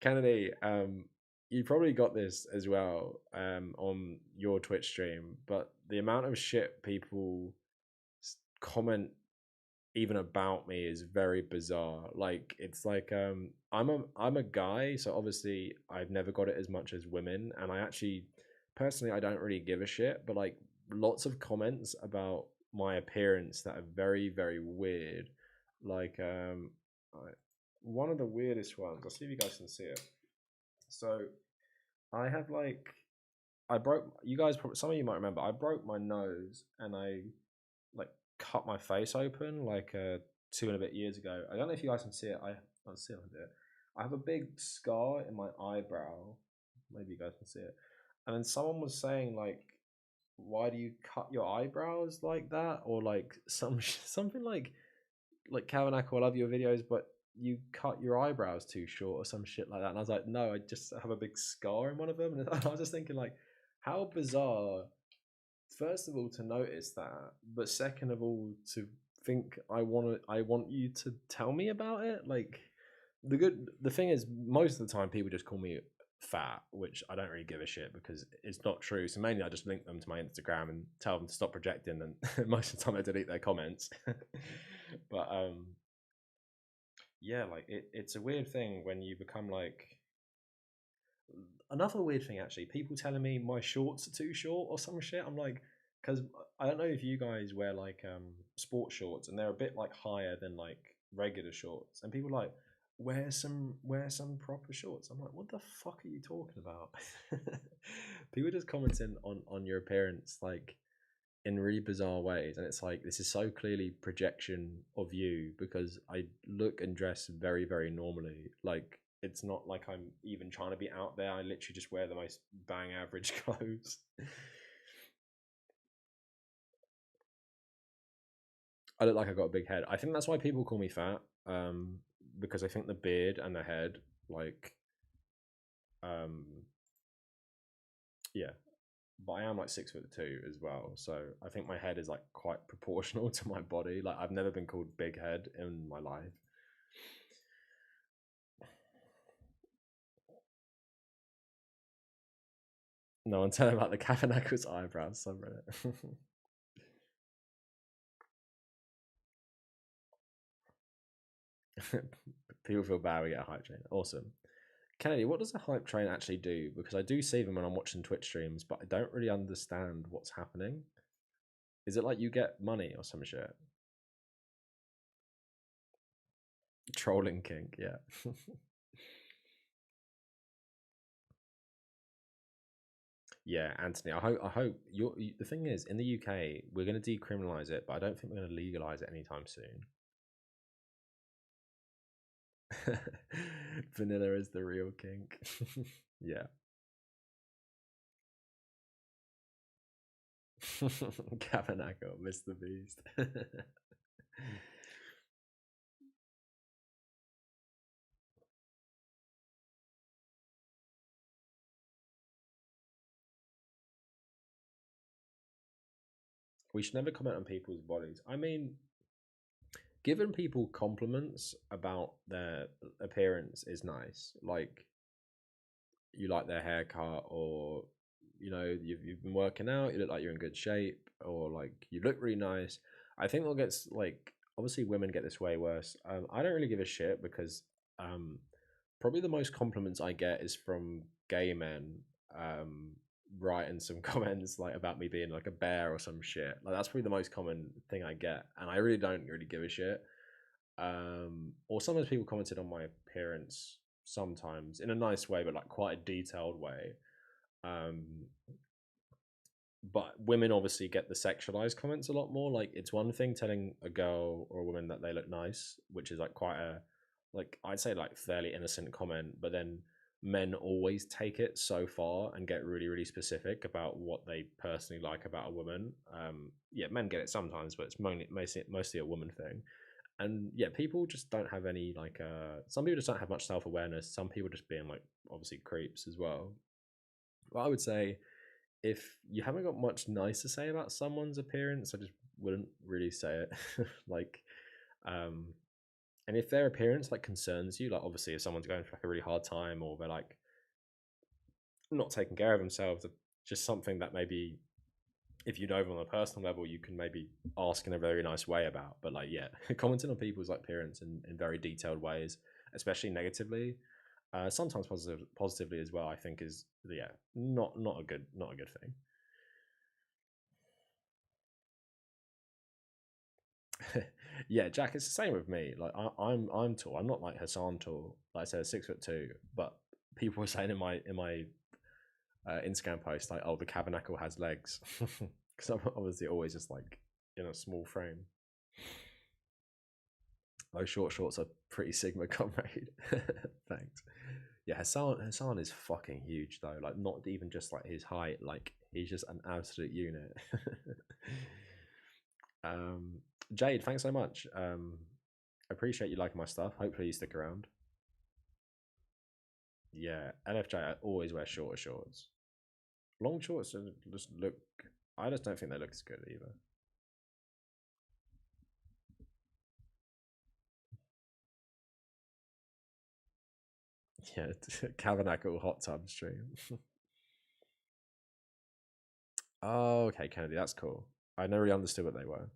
Kennedy, you probably got this as well on your Twitch stream, but the amount of shit people comment even about me is very bizarre. Like it's like I'm a guy, so obviously I've never got it as much as women, and I actually personally I don't really give a shit, but like lots of comments about my appearance that are very very weird. Like one of the weirdest ones. I'll see if you guys can see it. So I have like I broke. You guys probably some of you might remember. I broke my nose and I like cut my face open like 2 and a bit years ago. I don't know if you guys can see it. I can't see it. I have a big scar in my eyebrow. Maybe you guys can see it. And then someone was saying like, "Why do you cut your eyebrows like that?" Or like something like Kavernacle, I love your videos, but you cut your eyebrows too short or some shit like that. And I was like, no, I just have a big scar in one of them. And I was just thinking like, how bizarre. First of all, to notice that, but second of all, to think I want you to tell me about it. Like the thing is, most of the time people just call me fat, which I don't really give a shit because it's not true. So mainly I just link them to my Instagram and tell them to stop projecting, and most of the time I delete their comments. But yeah, like it's a weird thing when you become like another weird thing actually. People telling me my shorts are too short or some shit. I'm like, because I don't know if you guys wear like sports shorts and they're a bit like higher than like regular shorts, and people are like wear some proper shorts. I'm like, what the fuck are you talking about? People just commenting on your appearance like in really bizarre ways, and it's like this is so clearly projection of you because I look and dress very very normally. Like it's not like I'm even trying to be out there. I literally just wear the most bang average clothes. I look like I got a big head. I think that's why people call me fat, because I think the beard and the head like um yeah, but I am like 6'2" as well, so I think my head is like quite proportional to my body. Like I've never been called big head in my life. No one tell about the Kavernacle's eyebrows subreddit. People feel bad we get a hype train. Awesome. Kennedy, what does a hype train actually do? Because I do see them when I'm watching Twitch streams, but I don't really understand what's happening. Is it like you get money or some shit? Trolling kink, yeah. Yeah, Anthony. I hope the thing is in the UK we're going to decriminalize it, but I don't think we're going to legalize it anytime soon. Vanilla is the real kink. Yeah. Kavernacle, Mr. Beast. We should never comment on people's bodies. I mean, giving people compliments about their appearance is nice. Like you like their haircut, or you've been working out, you look like you're in good shape, or like you look really nice. I think what gets like obviously women get this way worse. I don't really give a shit because um, probably the most compliments I get is from gay men um, writing some comments like about me being like a bear or some shit. Like that's probably the most common thing I get, and I really don't really give a shit. Or sometimes people commented on my appearance sometimes in a nice way, but like quite a detailed way. Um, but women obviously get the sexualized comments a lot more. Like it's one thing telling a girl or a woman that they look nice, which is like quite a like I'd say like fairly innocent comment, but then men always take it so far and get really really specific about what they personally like about a woman. Yeah, men get it sometimes, but it's mostly a woman thing. And yeah, people just don't have any like some people just don't have much self-awareness. Some people just being like obviously creeps as well. But I would say if you haven't got much nice to say about someone's appearance, I just wouldn't really say it. Like, um, And if their appearance like concerns you, like obviously if someone's going for like a really hard time or they're like not taking care of themselves, just something that maybe if you know them on a personal level, you can maybe ask in a very nice way about. But like, yeah, commenting on people's like appearance in very detailed ways, especially negatively, sometimes positively as well, I think is not a good thing. Yeah, Jack, it's the same with me. Like I'm tall. I'm not like Hassan tall. Like I said, 6'2", but people were saying in my Instagram post like, oh, the Kavernacle has legs, because I'm obviously always just like in a small frame. Those short shorts are pretty Sigma, comrade. Thanks. Yeah, Hassan is fucking huge though. Like not even just like his height. Like he's just an absolute unit. Jade, thanks so much. I appreciate you liking my stuff. Hopefully you stick around. Yeah, LFJ, I always wear shorter shorts. Long shorts just look. I just don't think they look as good either. Yeah, Kavernacle hot tub stream. Oh, okay, Kennedy, that's cool. I never really understood what they were.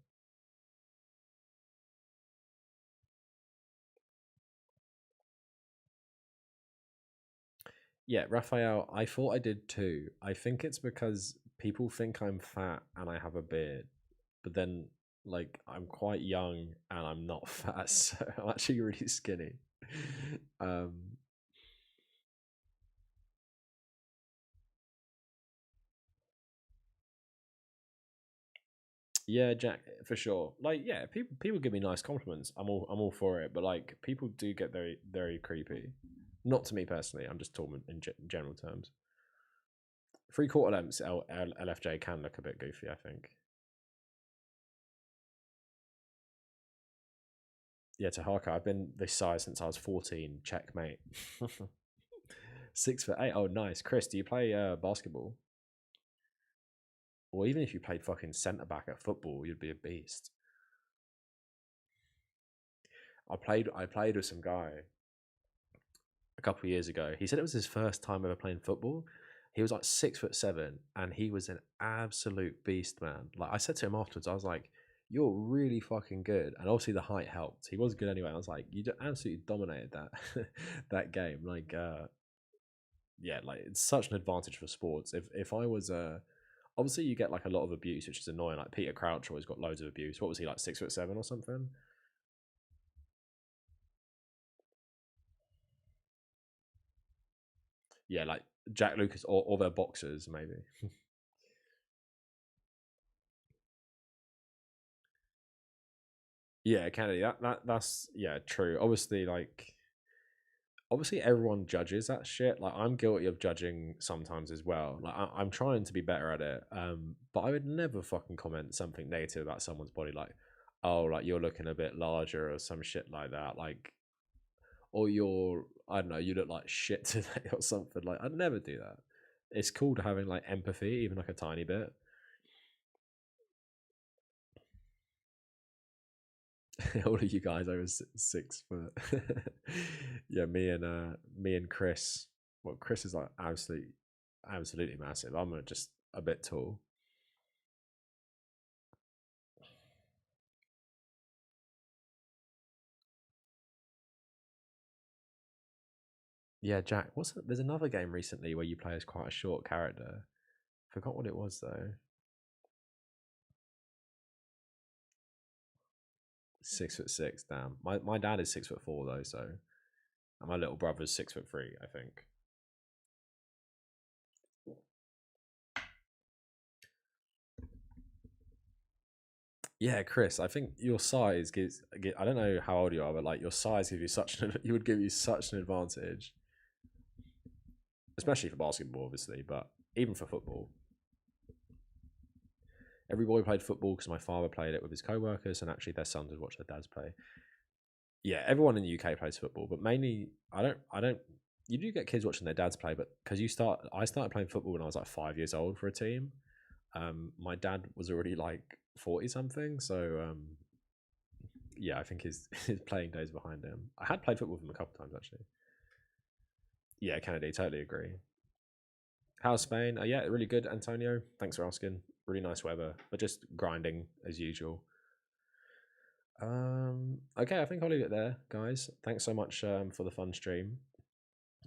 Yeah, Raphael, I thought I did too. I think it's because people think I'm fat and I have a beard, but then like I'm quite young and I'm not fat, so I'm actually really skinny. um Yeah, Jack, for sure. Like, yeah, people give me nice compliments. I'm all for it. But like, people do get very creepy. Not to me personally. I'm just talking in general terms. 3/4 lengths LFJ can look a bit goofy, I think. Yeah, to Harker, I've been this size since I was 14. Checkmate. 6'8". Oh, nice. Chris, do you play basketball? Or even if you played fucking centre back at football, you'd be a beast. I played with some guy a couple of years ago. He said it was his first time ever playing football. He was like 6'7", and he was an absolute beast, man. Like I said to him afterwards, I was like, "You're really fucking good," and obviously the height helped. He was good anyway. I was like, "You absolutely dominated that that game." Like, yeah, like it's such an advantage for sports. If I was obviously you get like a lot of abuse, which is annoying. Like Peter Crouch always got loads of abuse. What was he like, 6'7" or something? Yeah, like Jack Lucas or their boxers maybe. Yeah, Kennedy. That's yeah, true. Obviously, like obviously everyone judges that shit. Like I'm guilty of judging sometimes as well. Like I'm trying to be better at it. But I would never fucking comment something negative about someone's body, like, oh, like you're looking a bit larger or some shit like that. Like, or you're, I don't know, you look like shit today or something. Like I'd never do that. It's cool to having like empathy, even like a tiny bit. All of you guys over 6 foot. Yeah, me and Chris. Well, Chris is like absolutely massive. I'm just a bit tall. Yeah, Jack. There's another game recently where you play as quite a short character. Forgot what it was though. 6'6". Damn. My dad is 6'4" though, so and my little brother's 6'3", I think. Yeah, Chris, I think your size gives. I don't know how old you are, but like your size gives you such an. You would give you such an advantage, especially for basketball, obviously, but even for football. Every boy played football because my father played it with his co-workers, and actually their sons would watch their dads play. Yeah, everyone in the UK plays football, but mainly I don't. You do get kids watching their dads play, but because I started playing football when I was like 5 years old for a team. My dad was already like 40 something, so yeah, I think his playing days behind him. I had played football with him a couple times actually. Yeah, Kennedy, totally agree. How's Spain? Yeah, really good, Antonio. Thanks for asking. Really nice weather, but just grinding as usual. Okay, I think I'll leave it there, guys. Thanks so much for the fun stream.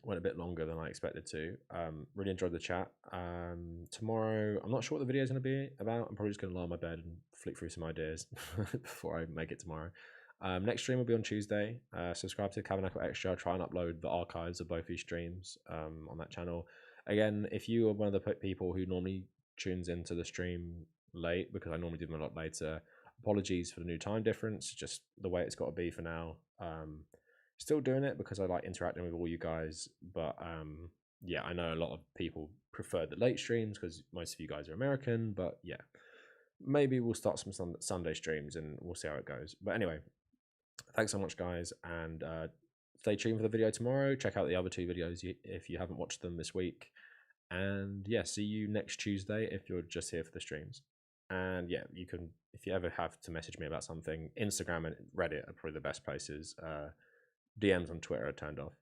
Went a bit longer than I expected to. Really enjoyed the chat. Tomorrow, I'm not sure what the video is going to be about. I'm probably just going to lie on my bed and flick through some ideas before I make it tomorrow. Next stream will be on Tuesday. Subscribe to Kavernacle Extra. I'll try and upload the archives of both these streams on that channel. Again, if you are one of the people who normally tunes into the stream late, because I normally do them a lot later, apologies for the new time difference. Just the way it's got to be for now. Still doing it because I like interacting with all you guys, but yeah, I know a lot of people prefer the late streams because most of you guys are American, but yeah, maybe we'll start some Sunday streams and we'll see how it goes. But anyway, thanks so much, guys, and stay tuned for the video tomorrow. Check out the other two videos if you haven't watched them this week, and yeah, see you next Tuesday if you're just here for the streams. And yeah, you can, if you ever have to message me about something, Instagram and Reddit are probably the best places. DMs on Twitter are turned off.